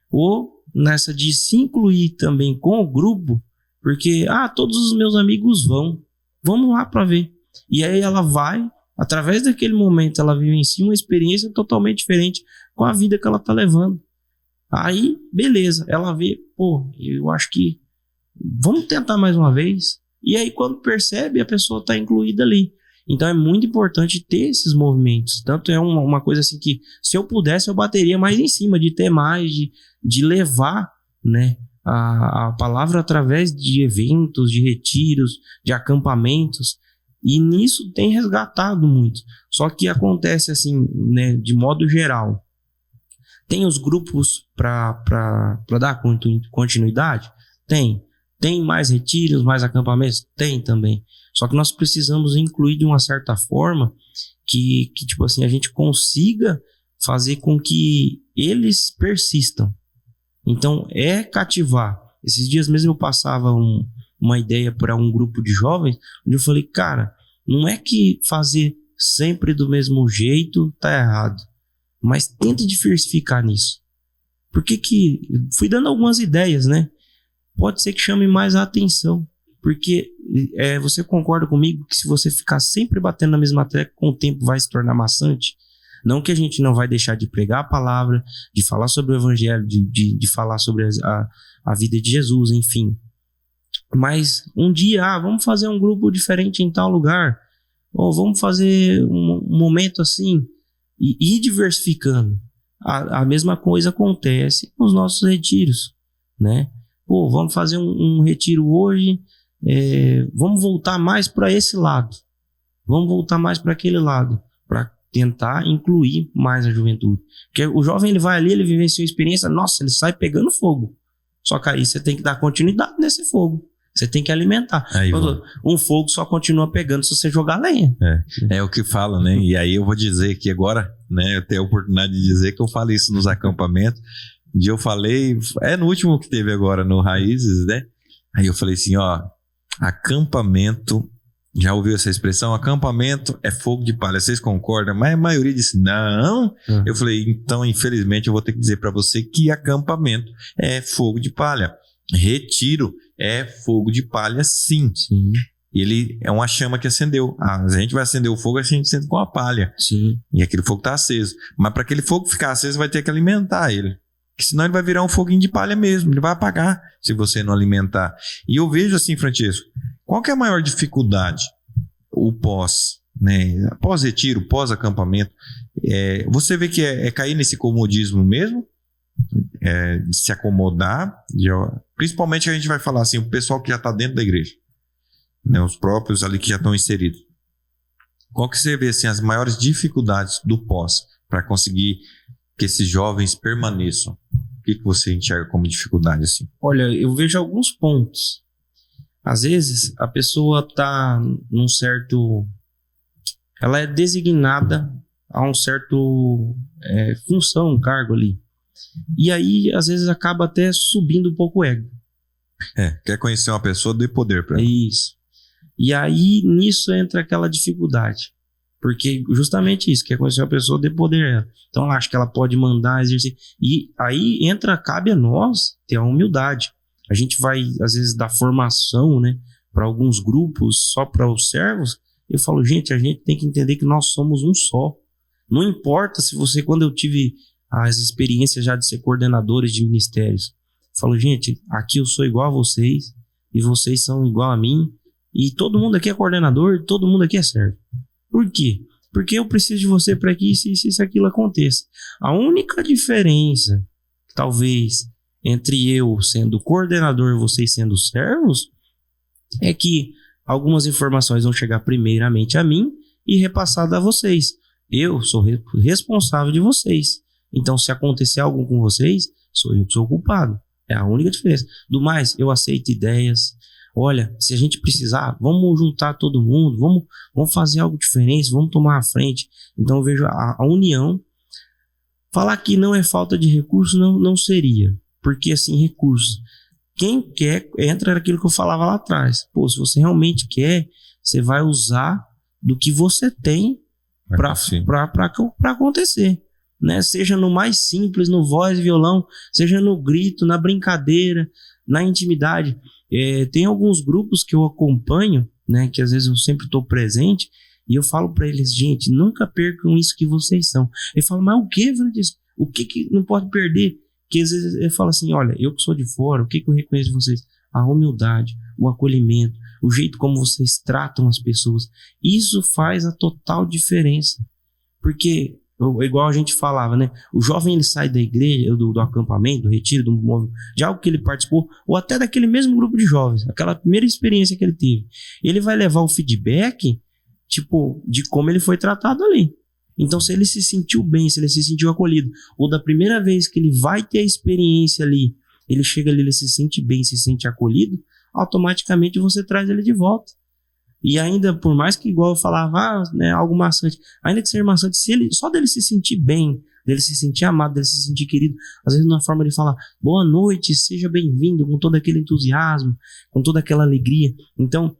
Ou nessa de se incluir também com o grupo, porque, todos os meus amigos vamos lá para ver. E aí ela vai, através daquele momento, ela vivencia uma experiência totalmente diferente com a vida que ela tá levando. Aí, beleza, ela vê, eu acho que vamos tentar mais uma vez. E aí, quando percebe, a pessoa tá incluída ali. Então é muito importante ter esses movimentos. Tanto é uma coisa assim que, se eu pudesse, eu bateria mais em cima, de ter mais, de levar, né, a palavra através de eventos, de retiros, de acampamentos. E nisso tem resgatado muito. Só que acontece assim, né, de modo geral. Tem os grupos para dar continuidade? Tem. Tem mais retiros, mais acampamentos? Tem também. Só que nós precisamos incluir de uma certa forma que tipo assim, a gente consiga fazer com que eles persistam. Então, cativar. Esses dias mesmo eu passava uma ideia para um grupo de jovens, onde eu falei, cara, não é que fazer sempre do mesmo jeito tá errado, mas tenta diversificar nisso. Porque fui dando algumas ideias, né? Pode ser que chame mais a atenção. Porque você concorda comigo que se você ficar sempre batendo na mesma tecla, com o tempo vai se tornar maçante? Não que a gente não vai deixar de pregar a palavra, de falar sobre o evangelho, de falar sobre a vida de Jesus, enfim. Mas um dia, vamos fazer um grupo diferente em tal lugar, ou vamos fazer um momento assim, e ir diversificando. A mesma coisa acontece nos nossos retiros, né? Vamos fazer um retiro hoje, vamos voltar mais para esse lado, vamos voltar mais para aquele lado, para tentar incluir mais a juventude. Porque o jovem, ele vai ali, ele vivencia uma experiência, nossa, ele sai pegando fogo. Só que aí você tem que dar continuidade nesse fogo. Você tem que alimentar. Um fogo só continua pegando se você jogar lenha. É o que fala, né? E aí eu vou dizer que agora, né, eu tenho a oportunidade de dizer que eu falo isso nos acampamentos. Um dia eu falei, no último que teve agora no Raízes, né? Aí eu falei assim, acampamento, já ouviu essa expressão? Acampamento é fogo de palha, vocês concordam? Mas a maioria disse, não. Eu falei, então infelizmente eu vou ter que dizer para você que acampamento é fogo de palha. Retiro é fogo de palha, sim. Ele é uma chama que acendeu. A gente vai acender o fogo, a gente acende com a palha. Sim. E aquele fogo está aceso. Mas para aquele fogo ficar aceso, vai ter que alimentar ele. Porque senão ele vai virar um foguinho de palha mesmo. Ele vai apagar se você não alimentar. E eu vejo assim, Francisco, qual que é a maior dificuldade? O pós, né? Pós-retiro, pós-acampamento. Você vê que é cair nesse comodismo mesmo? De se acomodar, principalmente a gente vai falar assim, o pessoal que já está dentro da igreja, né, os próprios ali que já estão inseridos. Qual que você vê assim, as maiores dificuldades do pós para conseguir que esses jovens permaneçam? O que você enxerga como dificuldade assim? Olha, eu vejo alguns pontos. Às vezes a pessoa está num certo, ela é designada a um certo função, um cargo ali. E aí, às vezes, acaba até subindo um pouco o ego. Quer conhecer uma pessoa, dê poder pra ela. Isso. E aí, nisso entra aquela dificuldade. Porque justamente isso, quer conhecer uma pessoa, dê poder a ela. Então, ela acha que ela pode mandar, exercer. E aí, cabe a nós ter a humildade. A gente vai, às vezes, dar formação, né, para alguns grupos, só para os servos. Eu falo, gente, a gente tem que entender que nós somos um só. Não importa se você, quando eu tive as experiências já de ser coordenadores de ministérios, eu falo, gente, aqui eu sou igual a vocês, e vocês são igual a mim, e todo mundo aqui é coordenador, todo mundo aqui é servo. Por quê? Porque eu preciso de você para que isso aquilo aconteça. A única diferença, talvez, entre eu sendo coordenador e vocês sendo servos, é que algumas informações vão chegar primeiramente a mim e repassadas a vocês. Eu sou responsável de vocês. Então, se acontecer algo com vocês, sou eu que sou o culpado. É a única diferença. Do mais, eu aceito ideias. Olha, se a gente precisar, vamos juntar todo mundo, vamos fazer algo diferente, vamos tomar a frente. Então, eu vejo a união. Falar que não é falta de recursos não seria. Porque, assim, recursos... Quem quer, entra naquilo que eu falava lá atrás. Pô, se você realmente quer, você vai usar do que você tem para acontecer. Né? Seja no mais simples, no voz e violão, seja no grito, na brincadeira, na intimidade. Tem alguns grupos que eu acompanho, né, que às vezes eu sempre estou presente, e eu falo para eles, gente, nunca percam isso que vocês são. Ele fala, mas o que, Francisco? O que não pode perder? Que às vezes eu falo assim, olha, eu que sou de fora, o que eu reconheço de vocês? A humildade, o acolhimento, o jeito como vocês tratam as pessoas. Isso faz a total diferença. Porque, igual a gente falava, né? O jovem, ele sai da igreja, do acampamento, do retiro, de algo que ele participou, ou até daquele mesmo grupo de jovens, aquela primeira experiência que ele teve. Ele vai levar o feedback, tipo, de como ele foi tratado ali. Então, se ele se sentiu bem, se ele se sentiu acolhido, ou da primeira vez que ele vai ter a experiência ali, ele chega ali, ele se sente bem, se sente acolhido, automaticamente você traz ele de volta. E ainda, por mais que, igual eu falava, né, algo maçante, ainda que seja maçante, só dele se sentir bem, dele se sentir amado, dele se sentir querido, às vezes na forma de falar, boa noite, seja bem-vindo, com todo aquele entusiasmo, com toda aquela alegria. Então,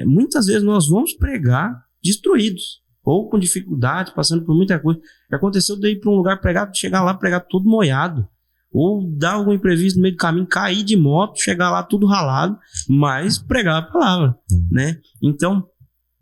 muitas vezes nós vamos pregar destruídos, ou com dificuldade, passando por muita coisa. Já aconteceu de ir para um lugar pregar, chegar lá, pregar todo moiado. Ou dar algum imprevisto no meio do caminho, cair de moto, chegar lá tudo ralado, mas pregar a palavra, né? Então,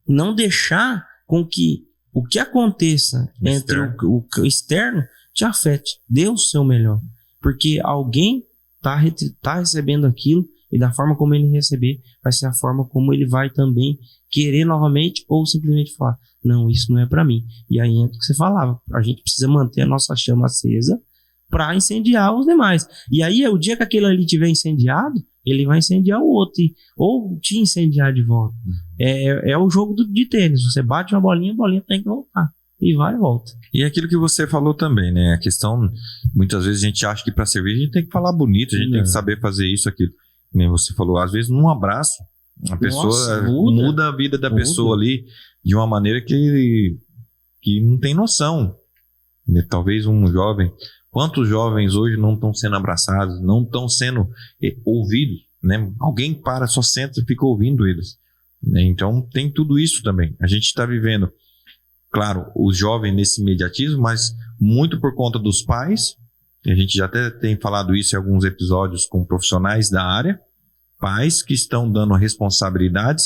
não deixar com que o que aconteça entre o externo te afete. Dê o seu melhor. Porque alguém tá recebendo aquilo e da forma como ele receber, vai ser a forma como ele vai também querer novamente ou simplesmente falar, não, isso não é para mim. E aí entra o que você falava, a gente precisa manter a nossa chama acesa para incendiar os demais. E aí, o dia que aquele ali tiver incendiado, ele vai incendiar o outro, ou te incendiar de volta. É o jogo de tênis, você bate uma bolinha, a bolinha tem que voltar. E vai e volta. E aquilo que você falou também, né? A questão, muitas vezes a gente acha que para servir a gente tem que falar bonito, a gente tem que saber fazer isso, aquilo. Nem você falou, às vezes num abraço, a pessoa muda a vida da pessoa ali de uma maneira que não tem noção. Talvez um jovem, quantos jovens hoje não estão sendo abraçados, não estão sendo ouvidos, né? Alguém só senta e fica ouvindo eles. Né? Então tem tudo isso também. A gente está vivendo, claro, os jovens nesse imediatismo, mas muito por conta dos pais. A gente já até tem falado isso em alguns episódios com profissionais da área, pais que estão dando responsabilidades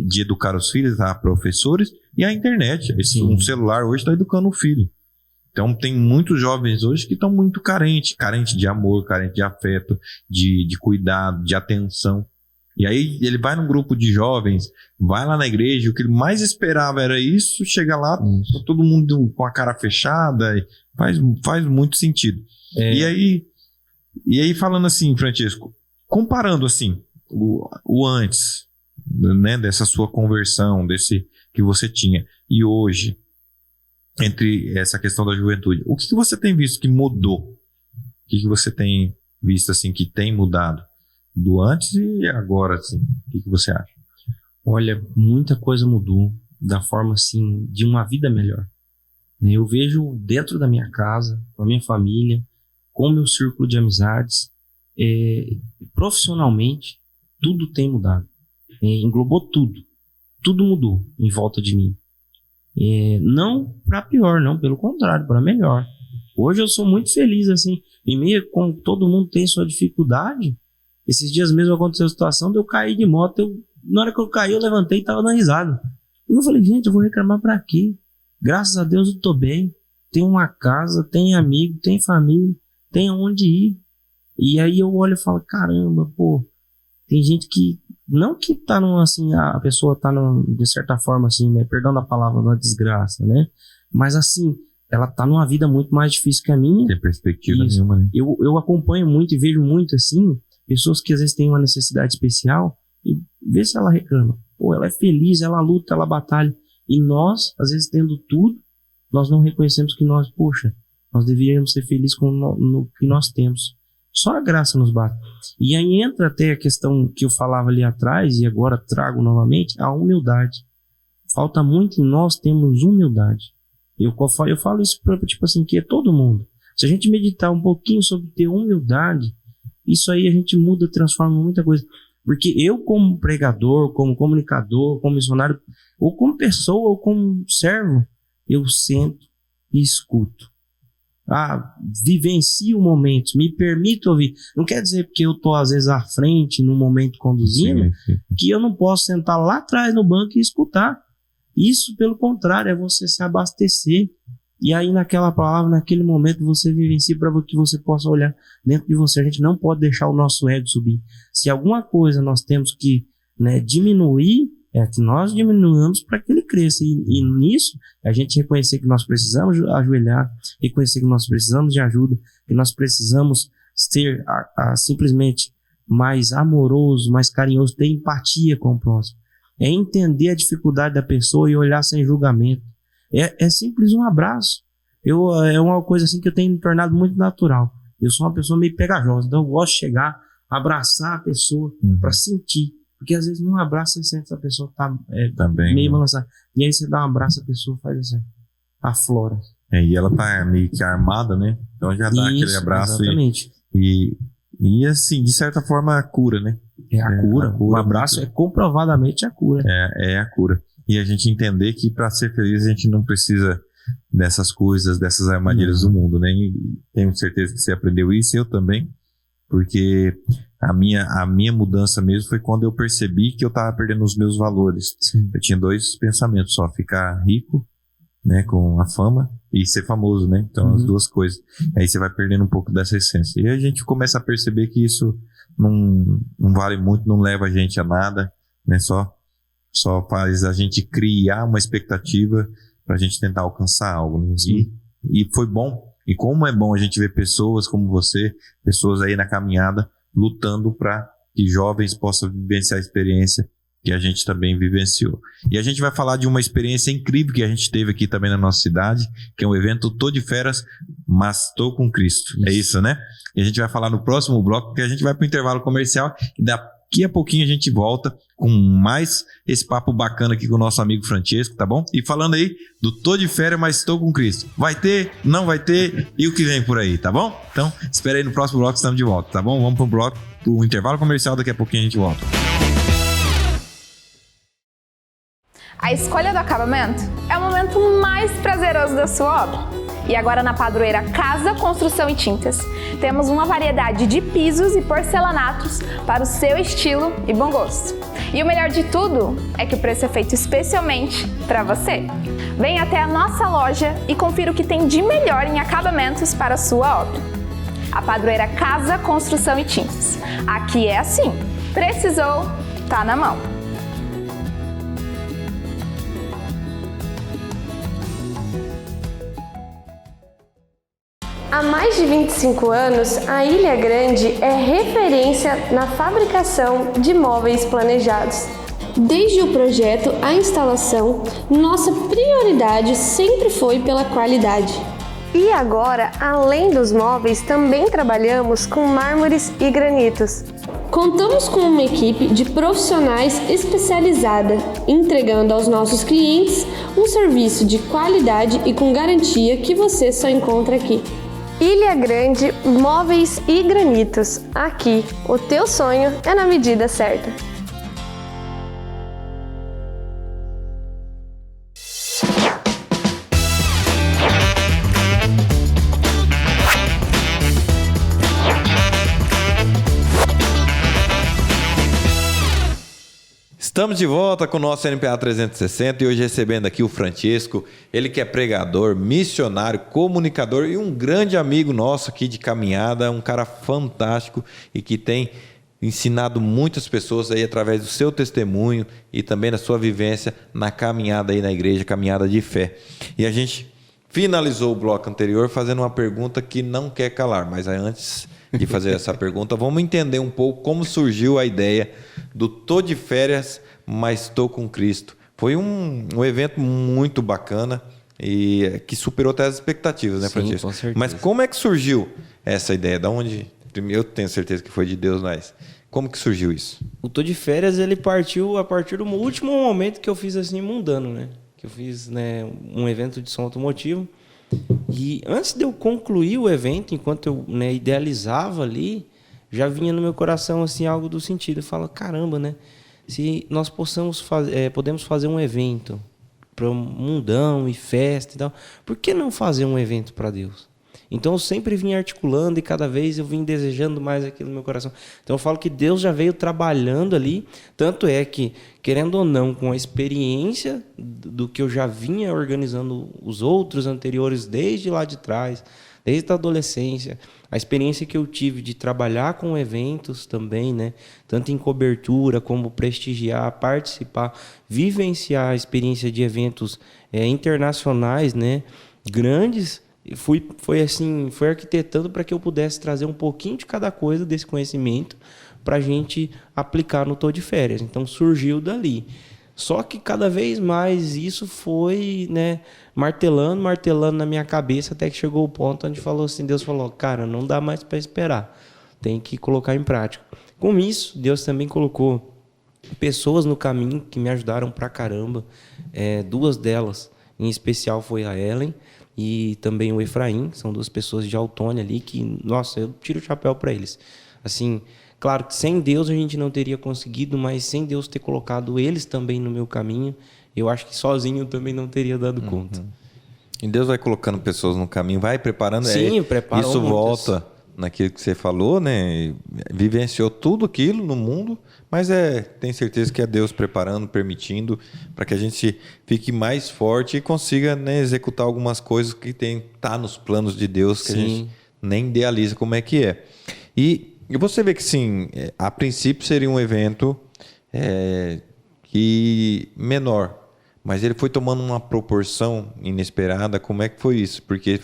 de educar os filhos a professores e a internet. Um celular hoje está educando o filho. Então tem muitos jovens hoje que estão muito carentes de amor, carentes de afeto, de cuidado, de atenção. E aí ele vai num grupo de jovens, vai lá na igreja, o que ele mais esperava era isso, chega lá, tá todo mundo com a cara fechada, faz muito sentido. E aí falando assim, Francisco, comparando assim, o antes, né, dessa sua conversão, desse que você tinha, e hoje, entre essa questão da juventude, o que você tem visto que mudou? O que você tem visto assim que tem mudado? Do antes e agora, assim, o que você acha? Olha, muita coisa mudou da forma, assim, de uma vida melhor. Eu vejo dentro da minha casa, com a minha família, com o meu círculo de amizades, profissionalmente, tudo tem mudado. Englobou tudo. Tudo mudou em volta de mim. Não para pior, não, pelo contrário, para melhor. Hoje eu sou muito feliz, assim, em meio com todo mundo tem sua dificuldade. Esses dias mesmo aconteceu a situação de eu cair de moto. Na hora que eu caí, eu levantei e tava dando risada. E eu falei, gente, eu vou reclamar pra quê? Graças a Deus eu tô bem. Tenho uma casa, tenho amigo, tenho família, tenho aonde ir. E aí eu olho e falo, caramba, pô, tem gente que, não que tá numa, assim, a pessoa tá de certa forma, assim, né, perdão da palavra, numa desgraça, né? Mas assim, ela tá numa vida muito mais difícil que a minha. Não tem perspectiva nenhuma, né? Eu acompanho muito e vejo muito, assim, pessoas que às vezes têm uma necessidade especial e vê se ela reclama. Pô, ela é feliz, ela luta, ela batalha. E nós, às vezes tendo tudo, nós não reconhecemos que nós, poxa, nós deveríamos ser felizes com no que nós temos. Só a graça nos bate. E aí entra até a questão que eu falava ali atrás e agora trago novamente, a humildade. Falta muito em nós termos humildade. Eu falo isso para, tipo assim, que é todo mundo. Se a gente meditar um pouquinho sobre ter humildade, isso aí a gente muda, transforma muita coisa. Porque eu, como pregador, como comunicador, como missionário, ou como pessoa, ou como servo, eu sento e escuto. Vivencio momentos, me permito ouvir. Não quer dizer porque eu estou às vezes à frente, no momento conduzindo, sim. Que eu não posso sentar lá atrás no banco e escutar. Isso, pelo contrário, é você se abastecer. E aí naquela palavra, naquele momento, você vivencia para que você possa olhar dentro de você. A gente não pode deixar o nosso ego subir. Se alguma coisa nós temos que, né, diminuir, é que nós diminuamos para que ele cresça. E nisso, a gente reconhecer que nós precisamos ajoelhar, reconhecer que nós precisamos de ajuda, que nós precisamos ser simplesmente mais amoroso, mais carinhoso, ter empatia com o próximo. É entender a dificuldade da pessoa e olhar sem julgamento. É simples um abraço. É uma coisa assim que eu tenho me tornado muito natural. Eu sou uma pessoa meio pegajosa, então eu gosto de chegar, abraçar a pessoa para sentir. Porque às vezes num abraço você sente que a pessoa tá meio balançada. E aí você dá um abraço, a pessoa faz assim, aflora. E ela tá meio que armada, né? Então já dá aquele abraço. Exatamente. E assim, de certa forma, a cura, né? É a cura. O abraço é comprovadamente a cura. É a cura. E a gente entender que para ser feliz a gente não precisa dessas coisas, dessas armadilhas do mundo, né? E tenho certeza que você aprendeu isso, eu também, porque a minha mudança mesmo foi quando eu percebi que eu estava perdendo os meus valores. Sim. Eu tinha 2 pensamentos só, ficar rico, né, com a fama e ser famoso, né? Então as 2 coisas. Aí você vai perdendo um pouco dessa essência. E a gente começa a perceber que isso não vale muito, não leva a gente a nada, né? Só faz a gente criar uma expectativa para a gente tentar alcançar algo. Né? E foi bom. E como é bom a gente ver pessoas como você, pessoas aí na caminhada, lutando para que jovens possam vivenciar a experiência que a gente também vivenciou. E a gente vai falar de uma experiência incrível que a gente teve aqui também na nossa cidade, que é um evento Tô de Férias, mas tô com Cristo. Isso. É isso, né? E a gente vai falar no próximo bloco, porque a gente vai para o intervalo comercial e daqui a pouquinho a gente volta com mais esse papo bacana aqui com o nosso amigo Francesco, tá bom? E falando aí do Tô de Férias, mas estou com Cristo. Vai ter, não vai ter e o que vem por aí, tá bom? Então, espera aí no próximo bloco, estamos de volta, tá bom? Vamos pro bloco, pro intervalo comercial, daqui a pouquinho a gente volta. A escolha do acabamento é o momento mais prazeroso da sua obra. E agora na Padroeira Casa, Construção e Tintas, temos uma variedade de pisos e porcelanatos para o seu estilo e bom gosto. E o melhor de tudo é que o preço é feito especialmente para você. Venha até a nossa loja e confira o que tem de melhor em acabamentos para a sua obra. A Padroeira Casa, Construção e Tintas. Aqui é assim, precisou, tá na mão. Há mais de 25 anos, a Ilha Grande é referência na fabricação de móveis planejados. Desde o projeto à instalação, nossa prioridade sempre foi pela qualidade. E agora, além dos móveis, também trabalhamos com mármores e granitos. Contamos com uma equipe de profissionais especializada, entregando aos nossos clientes um serviço de qualidade e com garantia que você só encontra aqui. Ilha Grande Móveis e Granitos. Aqui, o teu sonho é na medida certa. Estamos de volta com o nosso NPA 360 e hoje recebendo aqui o Francesco, ele que é pregador, missionário, comunicador e um grande amigo nosso aqui de caminhada, um cara fantástico e que tem ensinado muitas pessoas aí através do seu testemunho e também da sua vivência na caminhada aí na igreja, caminhada de fé. E a gente finalizou o bloco anterior fazendo uma pergunta que não quer calar, mas antes de fazer essa pergunta, vamos entender um pouco como surgiu a ideia do Tô de Férias, mas Tô com Cristo. Foi um evento muito bacana e que superou até as expectativas, né, Francisco? Com certeza. Mas como é que surgiu essa ideia? Da onde? Eu tenho certeza que foi de Deus, mas como que surgiu isso? O Tô de Férias, ele partiu a partir do último momento que eu fiz assim mundano, né? Que eu fiz, né, um evento de som automotivo. E antes de eu concluir o evento, enquanto eu, né, idealizava ali, já vinha no meu coração assim algo do sentido. Eu falo, caramba, né? Se nós podemos fazer um evento para mundão e festa e tal, por que não fazer um evento para Deus? Então eu sempre vim articulando e cada vez eu vim desejando mais aquilo no meu coração. Então eu falo que Deus já veio trabalhando ali, tanto é que, querendo ou não, com a experiência do que eu já vinha organizando os outros anteriores desde lá de trás, desde a adolescência, a experiência que eu tive de trabalhar com eventos também, né, tanto em cobertura como prestigiar, participar, vivenciar a experiência de eventos internacionais, né, grandes. Foi arquitetando para que eu pudesse trazer um pouquinho de cada coisa desse conhecimento para a gente aplicar no Tô de Férias. Então surgiu dali. Só que cada vez mais isso foi, né, martelando na minha cabeça até que chegou o ponto onde Deus falou, cara, não dá mais para esperar, tem que colocar em prática. Com isso, Deus também colocou pessoas no caminho que me ajudaram pra caramba. Duas delas, em especial, foi a Ellen e também o Efraim, são duas pessoas de Autônia ali que, nossa, eu tiro o chapéu para eles. Assim, claro que sem Deus a gente não teria conseguido, mas sem Deus ter colocado eles também no meu caminho, eu acho que sozinho eu também não teria dado conta. E Deus vai colocando pessoas no caminho, vai preparando. Sim, preparou isso muitas. Volta naquilo que você falou, né? Vivenciou tudo aquilo no mundo, mas tenho certeza que é Deus preparando, permitindo, para que a gente fique mais forte e consiga, né, executar algumas coisas que tá nos planos de Deus, que Sim. A gente nem idealiza como é que é. E você vê que, sim, a princípio seria um evento que menor, mas ele foi tomando uma proporção inesperada. Como é que foi isso? Porque,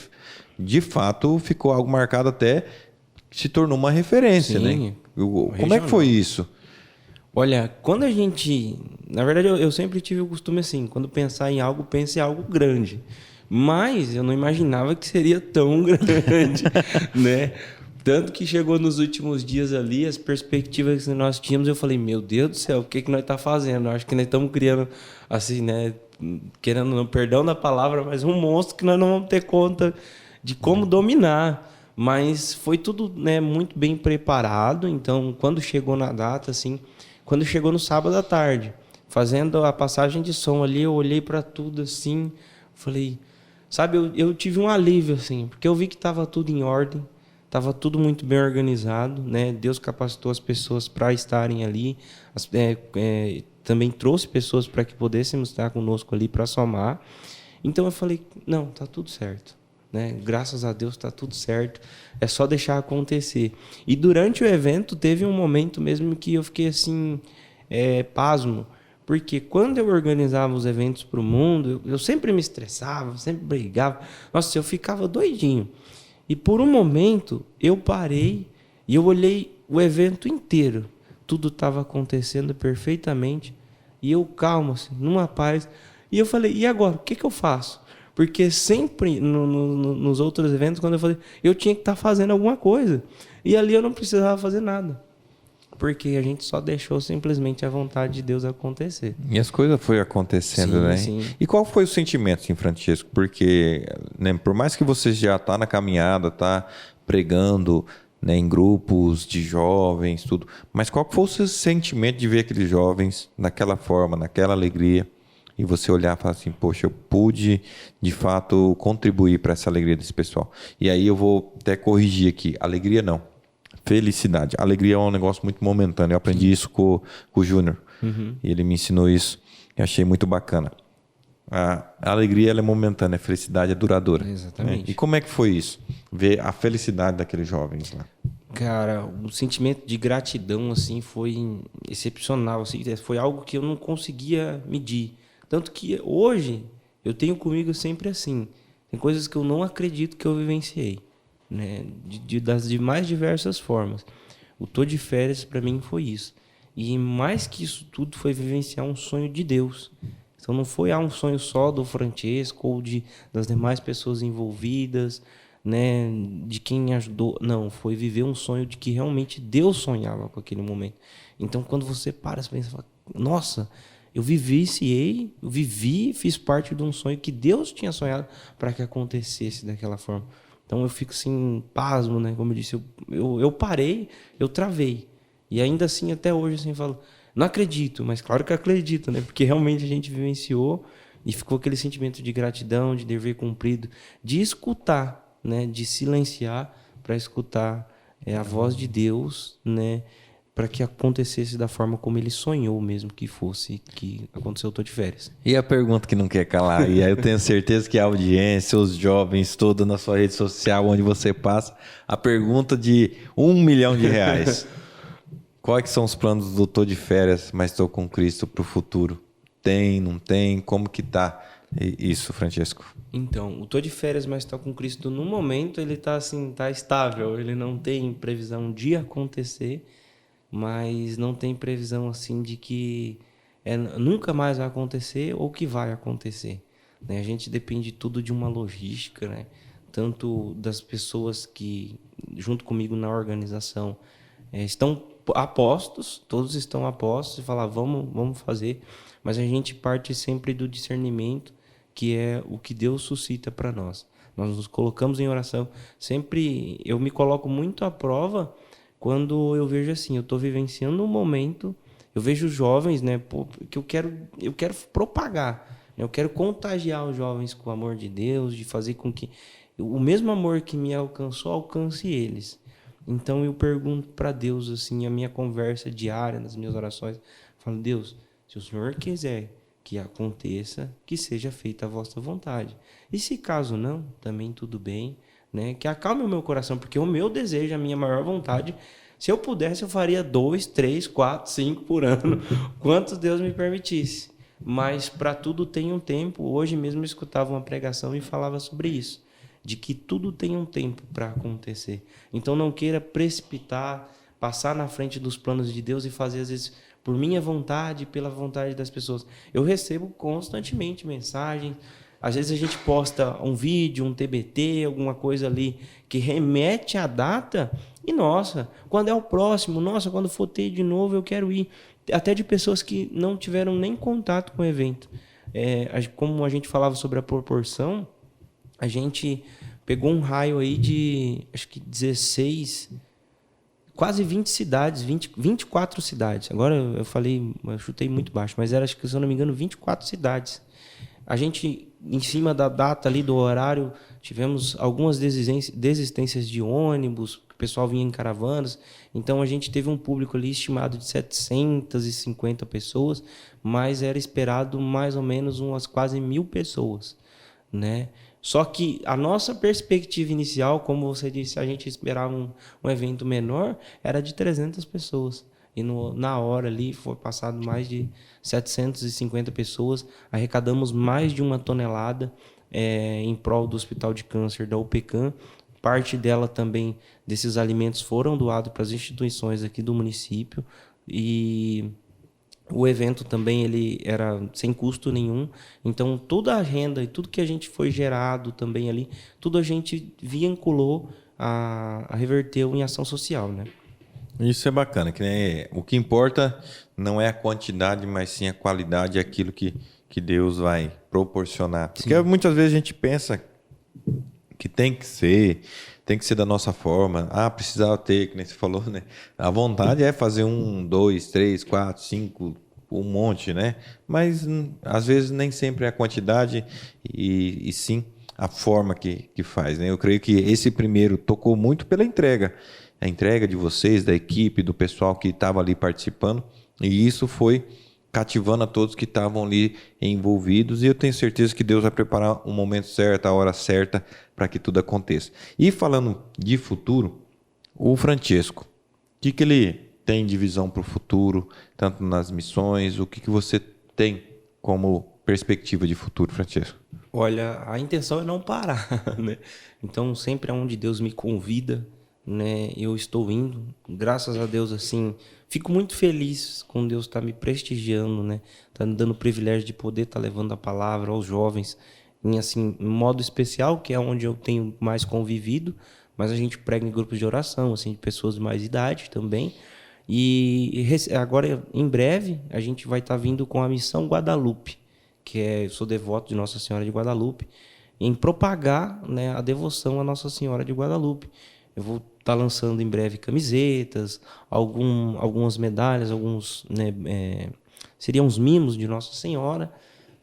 de fato, ficou algo marcado até que se tornou uma referência, Sim, né? Como é que foi isso? Olha, quando a gente... Na verdade, eu sempre tive o costume assim, quando pensar em algo, pense em algo grande. Mas eu não imaginava que seria tão grande, né? Tanto que chegou nos últimos dias ali, as perspectivas que nós tínhamos, eu falei, meu Deus do céu, o que nós estamos fazendo? Eu acho que nós estamos criando, assim, né? Querendo, não, perdão da palavra, mas um monstro que nós não vamos ter conta de como dominar. Mas foi tudo, né, muito bem preparado. Então, quando chegou na data, assim, quando chegou no sábado à tarde, fazendo a passagem de som ali, eu olhei para tudo assim, falei, sabe, eu tive um alívio, assim, porque eu vi que estava tudo em ordem, estava tudo muito bem organizado, né? Deus capacitou as pessoas para estarem ali, também trouxe pessoas para que pudéssemos estar conosco ali para somar. Então eu falei, não, tá tudo certo, né? Graças a Deus tá tudo certo, é só deixar acontecer. E durante o evento teve um momento mesmo que eu fiquei assim, pasmo, porque quando eu organizava os eventos para o mundo, eu sempre me estressava, sempre brigava, nossa, eu ficava doidinho. E por um momento eu parei e eu olhei o evento inteiro, tudo estava acontecendo perfeitamente e eu calmo, assim, numa paz. E eu falei, e agora, o que eu faço? Porque sempre nos outros eventos, quando eu falei, eu tinha que estar fazendo alguma coisa. E ali eu não precisava fazer nada. porque a gente só deixou simplesmente a vontade de Deus acontecer. E as coisas foram acontecendo, Sim, né? sim. E qual foi o sentimento, assim, Francisco? Porque, né, por mais que você já tá na caminhada, tá pregando, né, em grupos de jovens, tudo, mas qual foi o seu sentimento de ver aqueles jovens naquela forma, naquela alegria, e você olhar e falar assim, poxa, eu pude, de fato, contribuir para essa alegria desse pessoal. E aí eu vou até corrigir aqui, alegria não, felicidade. Alegria é um negócio muito momentâneo, eu aprendi isso com o Júnior, e ele me ensinou isso, e achei muito bacana. A alegria ela é momentânea, a felicidade é duradoura. Exatamente. Né? E como é que foi isso? Ver a felicidade daqueles jovens lá. Cara, o sentimento de gratidão, assim, foi excepcional, assim, foi algo que eu não conseguia medir. Tanto que hoje eu tenho comigo sempre assim, tem coisas que eu não acredito que eu vivenciei, né? Das mais diversas formas. O Tô de Férias, para mim, foi isso. E mais que isso tudo, foi vivenciar um sonho de Deus. Então não foi um sonho só do Francesco ou das demais pessoas envolvidas, né, de quem ajudou. Não, foi viver um sonho de que realmente Deus sonhava com aquele momento. Então quando você para, você pensa, nossa, eu vivenciei, fiz parte de um sonho que Deus tinha sonhado para que acontecesse daquela forma. Então eu fico assim, pasmo, né? Como eu disse, eu parei, eu travei. E ainda assim, até hoje, assim, eu falo, não acredito, mas claro que acredito, né? Porque realmente a gente vivenciou e ficou aquele sentimento de gratidão, de dever cumprido, de escutar, né? De silenciar para escutar a voz de Deus, né? Para que acontecesse da forma como ele sonhou mesmo que fosse, que aconteceu o Tô de Férias. E a pergunta que não quer calar, e aí eu tenho certeza que a audiência, os jovens, todos na sua rede social, onde você passa, a pergunta de R$1 milhão. Quais que são os planos do Tô de Férias, mas estou com Cristo para o futuro? Tem, não tem? Como que tá isso, Francesco? Então, o Tô de Férias, mas estou com Cristo no momento, ele tá assim, tá estável, ele não tem previsão de acontecer, mas não tem previsão assim de que nunca mais vai acontecer ou que vai acontecer, né? A gente depende tudo de uma logística, né? Tanto das pessoas que, junto comigo na organização, estão apostos, todos estão apostos e falar, vamos fazer, mas a gente parte sempre do discernimento, que é o que Deus suscita para nós. Nós nos colocamos em oração, sempre eu me coloco muito à prova quando eu vejo assim, eu estou vivenciando um momento, eu vejo jovens, né, que eu quero propagar, né, eu quero contagiar os jovens com o amor de Deus, de fazer com que o mesmo amor que me alcançou, alcance eles. Então eu pergunto para Deus, assim, a minha conversa diária, nas minhas orações, falo, Deus, se o Senhor quiser que aconteça, que seja feita a vossa vontade. E se caso não, também tudo bem, né? Que acalme o meu coração, porque o meu desejo, a minha maior vontade, se eu pudesse, eu faria 2, 3, 4, 5 por ano, quantos Deus me permitisse. Mas para tudo tem um tempo. Hoje mesmo eu escutava uma pregação e falava sobre isso, de que tudo tem um tempo para acontecer. Então não queira precipitar, passar na frente dos planos de Deus e fazer, às vezes, por minha vontade, pela vontade das pessoas. Eu recebo constantemente mensagens, às vezes a gente posta um vídeo, um TBT, alguma coisa ali que remete à data, e nossa, quando é o próximo? Nossa, quando for ter de novo eu quero ir. Até de pessoas que não tiveram nem contato com o evento. Como a gente falava sobre a proporção, a gente pegou um raio aí de, acho que 16, quase 20 cidades, 24 cidades. Agora eu chutei muito baixo, mas era, acho que, se eu não me engano, 24 cidades. A gente, em cima da data ali, do horário, tivemos algumas desistências de ônibus, o pessoal vinha em caravanas. Então a gente teve um público ali estimado de 750 pessoas, mas era esperado mais ou menos umas quase 1.000 pessoas, né? Só que a nossa perspectiva inicial, como você disse, a gente esperava um evento menor, era de 300 pessoas. E na hora ali foi passado mais de 750 pessoas, arrecadamos mais de 1 tonelada em prol do Hospital de Câncer da UPCAM. Parte dela também, desses alimentos, foram doados para as instituições aqui do município. E o evento também ele era sem custo nenhum, então toda a renda e tudo que a gente foi gerado também ali, tudo a gente vinculou a reverteu em ação social, né? Isso é bacana, que né, o que importa não é a quantidade, mas sim a qualidade, aquilo que Deus vai proporcionar. Porque muitas vezes a gente pensa que tem que ser da nossa forma. Precisava ter, que nem você falou, né? A vontade é fazer 1, 2, 3, 4, 5, um monte, né? Mas às vezes nem sempre é a quantidade e sim a forma que faz, né? Eu creio que esse primeiro tocou muito pela entrega. A entrega de vocês, da equipe, do pessoal que estava ali participando. E isso foi cativando a todos que estavam ali envolvidos. E eu tenho certeza que Deus vai preparar o momento certo, a hora certa, para que tudo aconteça. E falando de futuro, o Francesco, o que ele tem de visão para o futuro, tanto nas missões, o que você tem como perspectiva de futuro, Francesco? Olha, a intenção é não parar, né? Então, sempre aonde Deus me convida, né, eu estou indo. Graças a Deus, assim, fico muito feliz com Deus estar me prestigiando, né? Tá me dando o privilégio de poder estar levando a palavra aos jovens em, assim, modo especial, que é onde eu tenho mais convivido, mas a gente prega em grupos de oração, assim, de pessoas de mais idade também. E agora, em breve, a gente vai estar vindo com a Missão Guadalupe, eu sou devoto de Nossa Senhora de Guadalupe, em propagar, né, a devoção a Nossa Senhora de Guadalupe. Eu vou estar lançando em breve camisetas, algumas medalhas, seriam uns mimos de Nossa Senhora,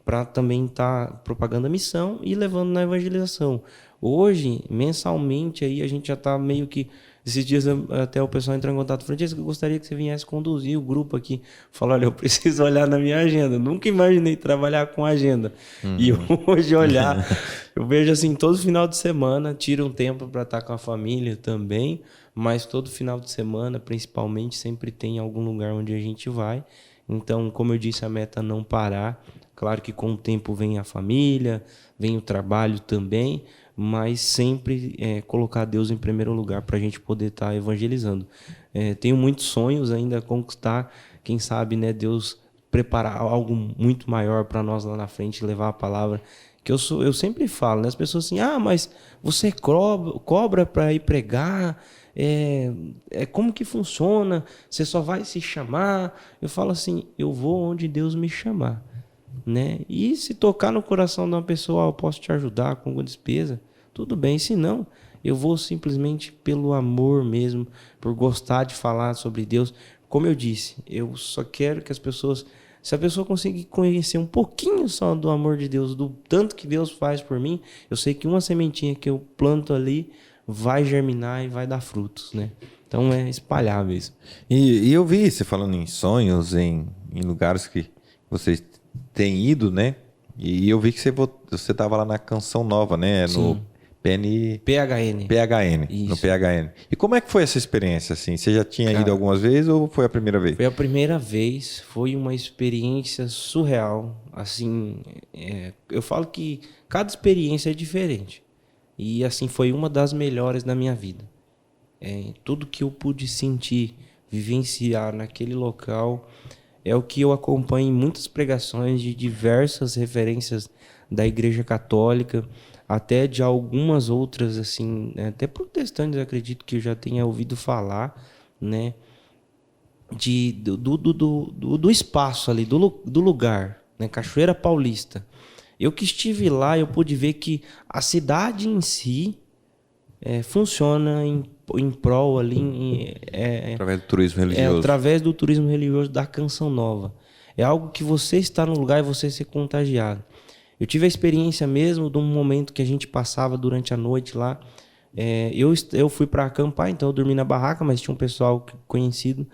para também estar propagando a missão e levando na evangelização. Hoje, mensalmente, aí a gente já está meio que... Esses dias até o pessoal entrou em contato. Francesco, eu gostaria que você viesse conduzir o grupo aqui. Falar, olha, eu preciso olhar na minha agenda. Nunca imaginei trabalhar com agenda. E hoje olhar, eu vejo assim, todo final de semana, tiro um tempo para estar com a família também, mas todo final de semana, principalmente, sempre tem algum lugar onde a gente vai. Então, como eu disse, a meta é não parar. Claro que com o tempo vem a família, vem o trabalho também, mas sempre colocar Deus em primeiro lugar para a gente poder estar evangelizando. Tenho muitos sonhos ainda a conquistar, quem sabe, né, Deus preparar algo muito maior para nós lá na frente, levar a palavra. Que eu sempre falo, né, as pessoas assim, mas você cobra para ir pregar, como que funciona? Você só vai se chamar? Eu falo assim, eu vou onde Deus me chamar, né? E se tocar no coração de uma pessoa, eu posso te ajudar com alguma despesa, tudo bem. Se não, eu vou simplesmente pelo amor mesmo, por gostar de falar sobre Deus. Como eu disse, eu só quero que as pessoas, se a pessoa conseguir conhecer um pouquinho só do amor de Deus, do tanto que Deus faz por mim, eu sei que uma sementinha que eu planto ali vai germinar e vai dar frutos, né? Então é espalhar mesmo. E eu vi você falando em sonhos, em lugares que vocês têm ido, né? E eu vi que você estava lá na Canção Nova, né? Sim. No PHN. No PHN. E como é que foi essa experiência, assim? Você já tinha ido algumas vezes ou foi a primeira vez? Foi a primeira vez, foi uma experiência surreal, assim, eu falo que cada experiência é diferente, e assim, foi uma das melhores da minha vida. Tudo que eu pude sentir, vivenciar naquele local, é o que eu acompanho em muitas pregações de diversas referências da Igreja Católica, até de algumas outras, assim, até protestantes, acredito que eu já tenha ouvido falar, né, do espaço ali, do lugar, né, Cachoeira Paulista. Eu que estive lá, eu pude ver que a cidade em si funciona em prol ali, através do turismo religioso. Através do turismo religioso da Canção Nova. É algo que você está no lugar e você ser contagiado. Eu tive a experiência mesmo de um momento que a gente passava durante a noite lá. Eu fui para acampar, então eu dormi na barraca, mas tinha um pessoal conhecido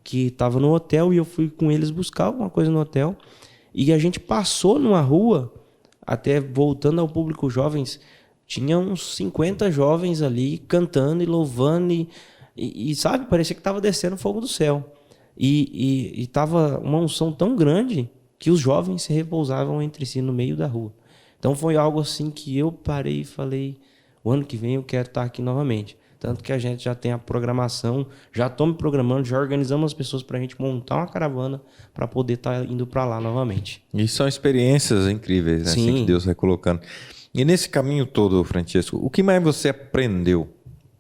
que estava no hotel e eu fui com eles buscar alguma coisa no hotel. E a gente passou numa rua, até voltando ao público jovens, tinha uns 50 jovens ali cantando e louvando e sabe, parecia que estava descendo fogo do céu. E estava uma unção tão grande que os jovens se repousavam entre si no meio da rua. Então foi algo assim que eu parei e falei, o ano que vem eu quero estar aqui novamente. Tanto que a gente já tem a programação, já estou me programando, já organizamos as pessoas para a gente montar uma caravana para poder estar indo para lá novamente. E são experiências incríveis, né? Assim que Deus vai colocando. E nesse caminho todo, Francesco, o que mais você aprendeu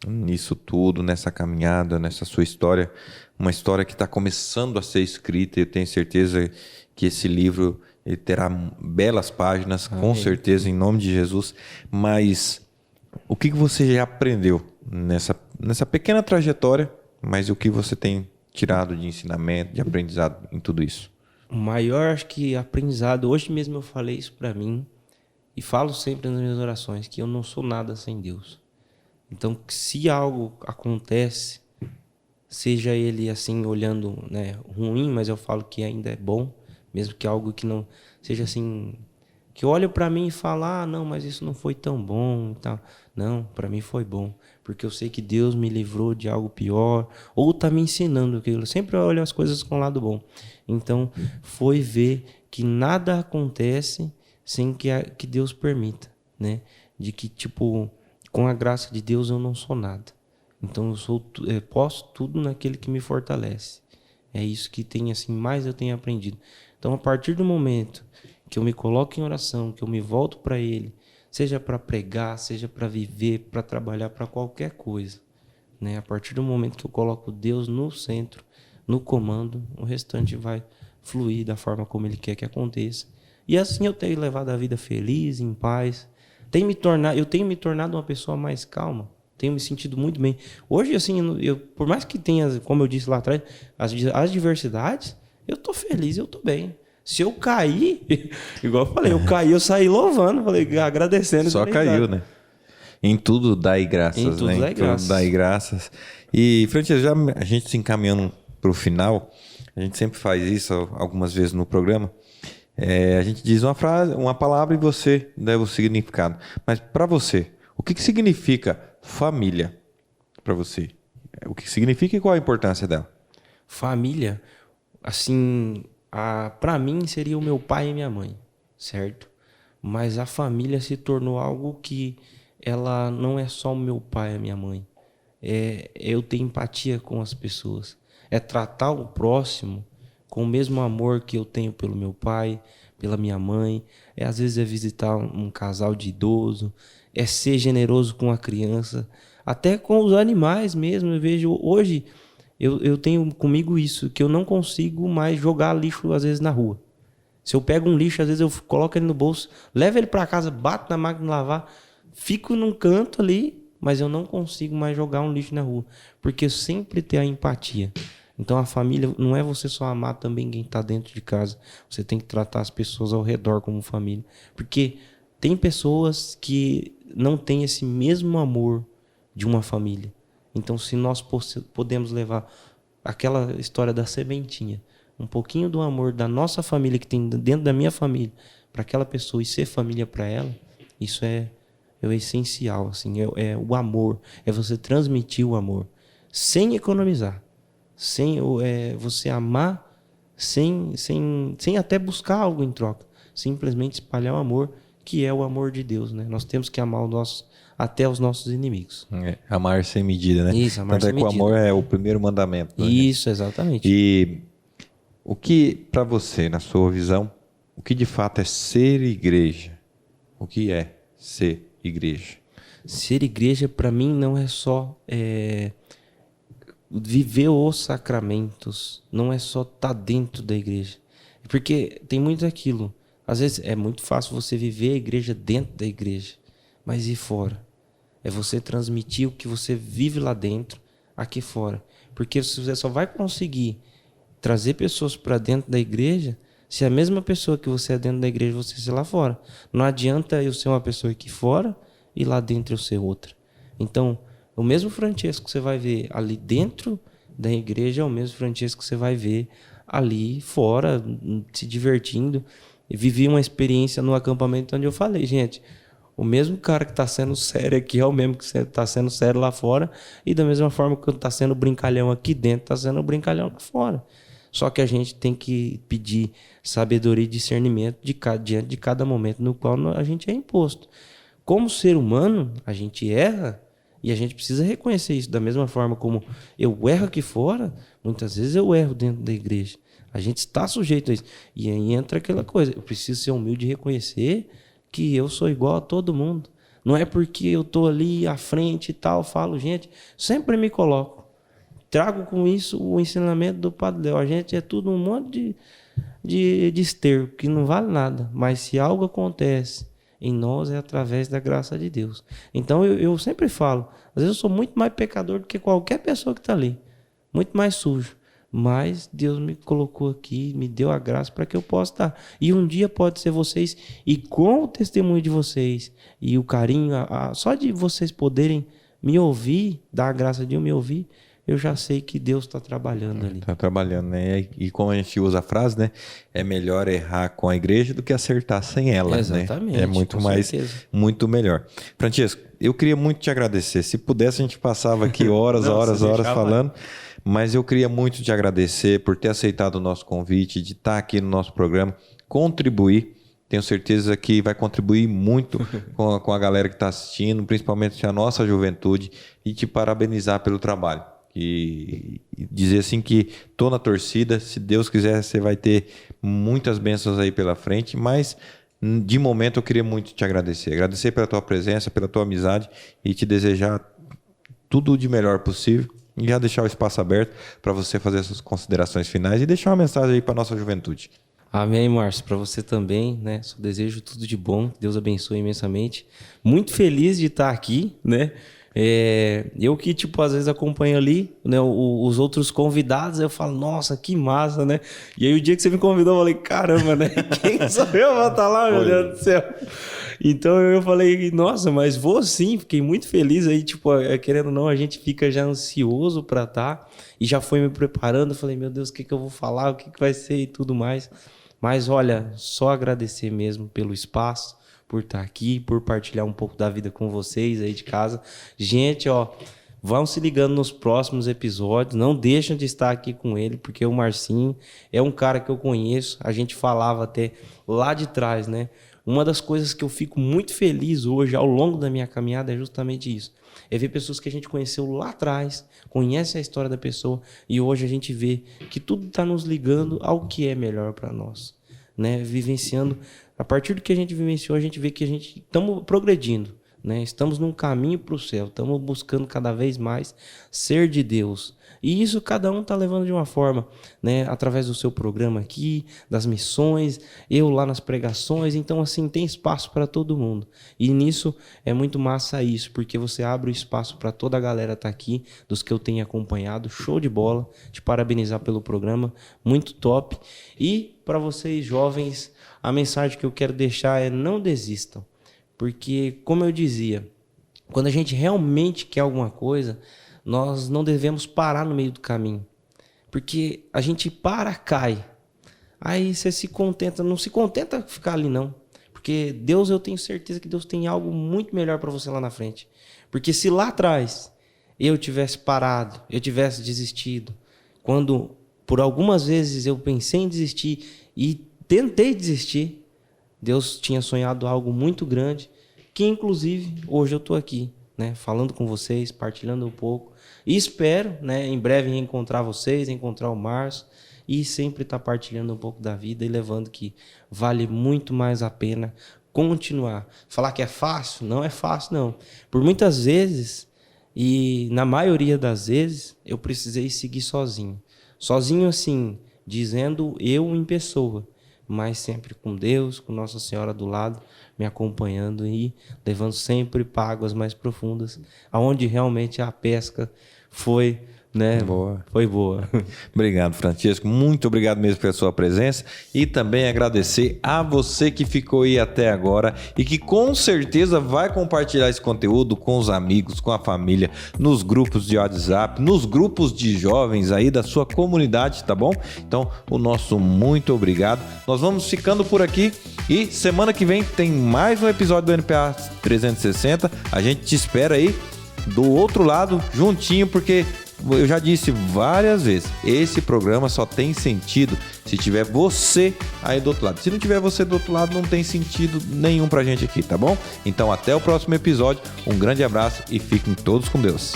nisso tudo, nessa caminhada, nessa sua história, uma história que está começando a ser escrita. Eu tenho certeza que esse livro ele terá belas páginas, com certeza, em nome de Jesus. Mas o que você já aprendeu nessa pequena trajetória, mas o que você tem tirado de ensinamento, de aprendizado em tudo isso? O maior, acho que, aprendizado, hoje mesmo eu falei isso para mim, e falo sempre nas minhas orações, que eu não sou nada sem Deus. Então, se algo acontece, seja ele assim, olhando, né, ruim, mas eu falo que ainda é bom, mesmo que algo que não seja assim, que olhe para mim e fala, não, mas isso não foi tão bom, tá? Não, para mim foi bom, porque eu sei que Deus me livrou de algo pior, ou tá me ensinando aquilo. Eu sempre olho as coisas com o lado bom. Então, foi ver que nada acontece sem que Deus permita, né? De que, tipo, com a graça de Deus eu não sou nada. Então, eu posso tudo naquele que me fortalece. É isso que tem, assim, mais eu tenho aprendido. Então, a partir do momento que eu me coloco em oração, que eu me volto para Ele, seja para pregar, seja para viver, para trabalhar, para qualquer coisa, né? A partir do momento que eu coloco Deus no centro, no comando, o restante vai fluir da forma como Ele quer que aconteça. E assim eu tenho levado a vida feliz, em paz. Eu tenho me tornado uma pessoa mais calma. Tenho me sentido muito bem. Hoje, assim, por mais que tenha, como eu disse lá atrás, as diversidades, eu tô feliz, eu tô bem. Se eu cair, igual eu falei, eu saí louvando, falei, agradecendo. Só caiu, né? Em tudo dai graças, em tudo né? Dai graças. Tudo dai graças. E, Francesco, já a gente se encaminhando para o final, a gente sempre faz isso algumas vezes no programa. A gente diz uma frase, uma palavra e você dá o significado. Mas para você, o que significa família para você? O que significa e qual a importância dela? Família, assim, para mim seria o meu pai e minha mãe, certo? Mas a família se tornou algo que ela não é só o meu pai e a minha mãe. Eu ter empatia com as pessoas. É tratar o próximo com o mesmo amor que eu tenho pelo meu pai, pela minha mãe. Às vezes é visitar um casal de idoso, é ser generoso com a criança, até com os animais mesmo. Eu vejo hoje, eu tenho comigo isso, que eu não consigo mais jogar lixo às vezes na rua. Se eu pego um lixo, às vezes eu coloco ele no bolso, levo ele para casa, bato na máquina de lavar, fico num canto ali, mas eu não consigo mais jogar um lixo na rua, porque eu sempre tenho a empatia. Então a família não é você só amar também quem está dentro de casa. Você tem que tratar as pessoas ao redor como família. Porque tem pessoas que não têm esse mesmo amor de uma família. Então se nós podemos levar aquela história da sementinha, um pouquinho do amor da nossa família que tem dentro da minha família, para aquela pessoa e ser família para ela, isso é essencial. Assim, é o amor, é você transmitir o amor, sem economizar. Sem você amar, sem até buscar algo em troca. Simplesmente espalhar o amor, que é o amor de Deus, né? Nós temos que amar até os nossos inimigos. Amar sem medida, né? Isso, amar sem medida. O amor é o primeiro mandamento. Né? Isso, exatamente. E o que, para você, na sua visão, o que de fato é ser igreja? O que é ser igreja? Ser igreja, para mim, não é só... viver os sacramentos, não é só estar dentro da igreja, porque tem muito aquilo, às vezes é muito fácil você viver a igreja dentro da igreja, mas e fora? É você transmitir o que você vive lá dentro, aqui fora, porque você só vai conseguir trazer pessoas para dentro da igreja se a mesma pessoa que você é dentro da igreja você ser lá fora. Não adianta eu ser uma pessoa aqui fora e lá dentro eu ser outra. Então o mesmo Francesco que você vai ver ali dentro da igreja é o mesmo Francesco que você vai ver ali fora, se divertindo. Eu vivi uma experiência no acampamento onde eu falei, gente, o mesmo cara que está sendo sério aqui é o mesmo que está sendo sério lá fora, e da mesma forma que está sendo brincalhão aqui dentro, está sendo brincalhão lá fora. Só que a gente tem que pedir sabedoria e discernimento diante de cada momento no qual a gente é imposto. Como ser humano, a gente erra, e a gente precisa reconhecer isso. Da mesma forma como eu erro aqui fora, muitas vezes eu erro dentro da igreja. A gente está sujeito a isso. E aí entra aquela coisa. Eu preciso ser humilde e reconhecer que eu sou igual a todo mundo. Não é porque eu tô ali à frente e tal, falo, gente, sempre me coloco. Trago com isso o ensinamento do Padre Léo. A gente é tudo um monte de esterco, que não vale nada. Mas se algo acontece em nós, é através da graça de Deus. Então eu sempre falo, às vezes eu sou muito mais pecador do que qualquer pessoa que está ali. Muito mais sujo. Mas Deus me colocou aqui, me deu a graça para que eu possa estar. E um dia pode ser vocês, e com o testemunho de vocês, e o carinho, só de vocês poderem me ouvir, dar a graça de eu me ouvir, eu já sei que Deus está trabalhando ali. Está trabalhando, né? E como a gente usa a frase, né? É melhor errar com a igreja do que acertar sem ela, exatamente, né? É muito mais, muito melhor. Francesco, eu queria muito te agradecer. Se pudesse, a gente passava aqui horas falando. Mas eu queria muito te agradecer por ter aceitado o nosso convite, de estar aqui no nosso programa, contribuir. Tenho certeza que vai contribuir muito com a galera que está assistindo, principalmente a nossa juventude, e te parabenizar pelo trabalho. E dizer assim que estou na torcida, se Deus quiser você vai ter muitas bênçãos aí pela frente, mas de momento eu queria muito te agradecer pela tua presença, pela tua amizade e te desejar tudo de melhor possível e já deixar o espaço aberto para você fazer essas considerações finais e deixar uma mensagem aí para a nossa juventude. Amém, Márcio, para você também, né? Só desejo tudo de bom, Deus abençoe imensamente. Muito feliz de estar aqui, né? Eu que, tipo, às vezes acompanho ali, né, os outros convidados, eu falo, nossa, que massa, né? E aí o dia que você me convidou, eu falei, caramba, né? Quem sou eu pra estar lá, meu Deus do céu? Então eu falei, nossa, mas vou sim, fiquei muito feliz aí, tipo, querendo ou não, a gente fica já ansioso pra estar e já foi me preparando, falei, meu Deus, o que eu vou falar, o que vai ser e tudo mais. Mas olha, só agradecer mesmo pelo espaço, por estar aqui, por partilhar um pouco da vida com vocês aí de casa. Gente, ó, vão se ligando nos próximos episódios, não deixam de estar aqui com ele, porque o Marcinho é um cara que eu conheço, a gente falava até lá de trás, né? Uma das coisas que eu fico muito feliz hoje, ao longo da minha caminhada, é justamente isso. É ver pessoas que a gente conheceu lá atrás, conhece a história da pessoa, e hoje a gente vê que tudo está nos ligando ao que é melhor para nós, né? Vivenciando. A partir do que a gente vivenciou, a gente vê que a gente estamos progredindo, né? Estamos num caminho para o céu, estamos buscando cada vez mais ser de Deus. E isso cada um está levando de uma forma, né? Através do seu programa aqui, das missões, eu lá nas pregações. Então, assim, tem espaço para todo mundo. E nisso é muito massa isso, porque você abre o espaço para toda a galera estar aqui, dos que eu tenho acompanhado. Show de bola, te parabenizar pelo programa, muito top. E para vocês jovens, a mensagem que eu quero deixar é não desistam. Porque, como eu dizia, quando a gente realmente quer alguma coisa, nós não devemos parar no meio do caminho. Porque a gente cai. Aí você se contenta, não se contenta ficar ali não. Porque Deus, eu tenho certeza que Deus tem algo muito melhor para você lá na frente. Porque se lá atrás eu tivesse parado, eu tivesse desistido, quando por algumas vezes eu pensei em desistir e tentei desistir, Deus tinha sonhado algo muito grande, que inclusive hoje eu estou aqui, né, falando com vocês, partilhando um pouco, e espero, né, em breve encontrar vocês, encontrar o Márcio, e sempre estar partilhando um pouco da vida e levando que vale muito mais a pena continuar. Falar que é fácil? Não é fácil, não. Por muitas vezes, e na maioria das vezes, eu precisei seguir sozinho. Sozinho assim, dizendo eu em pessoa, mas sempre com Deus, com Nossa Senhora do lado, me acompanhando e levando sempre para águas mais profundas, aonde realmente a pesca foi, né? Foi boa. Obrigado, Francisco. Muito obrigado mesmo pela sua presença e também agradecer a você que ficou aí até agora e que com certeza vai compartilhar esse conteúdo com os amigos, com a família, nos grupos de WhatsApp, nos grupos de jovens aí da sua comunidade, tá bom? Então, o nosso muito obrigado. Nós vamos ficando por aqui e semana que vem tem mais um episódio do NPA 360. A gente te espera aí do outro lado, juntinho, porque eu já disse várias vezes, esse programa só tem sentido se tiver você aí do outro lado. Se não tiver você do outro lado, não tem sentido nenhum pra gente aqui, tá bom? Então até o próximo episódio, um grande abraço e fiquem todos com Deus.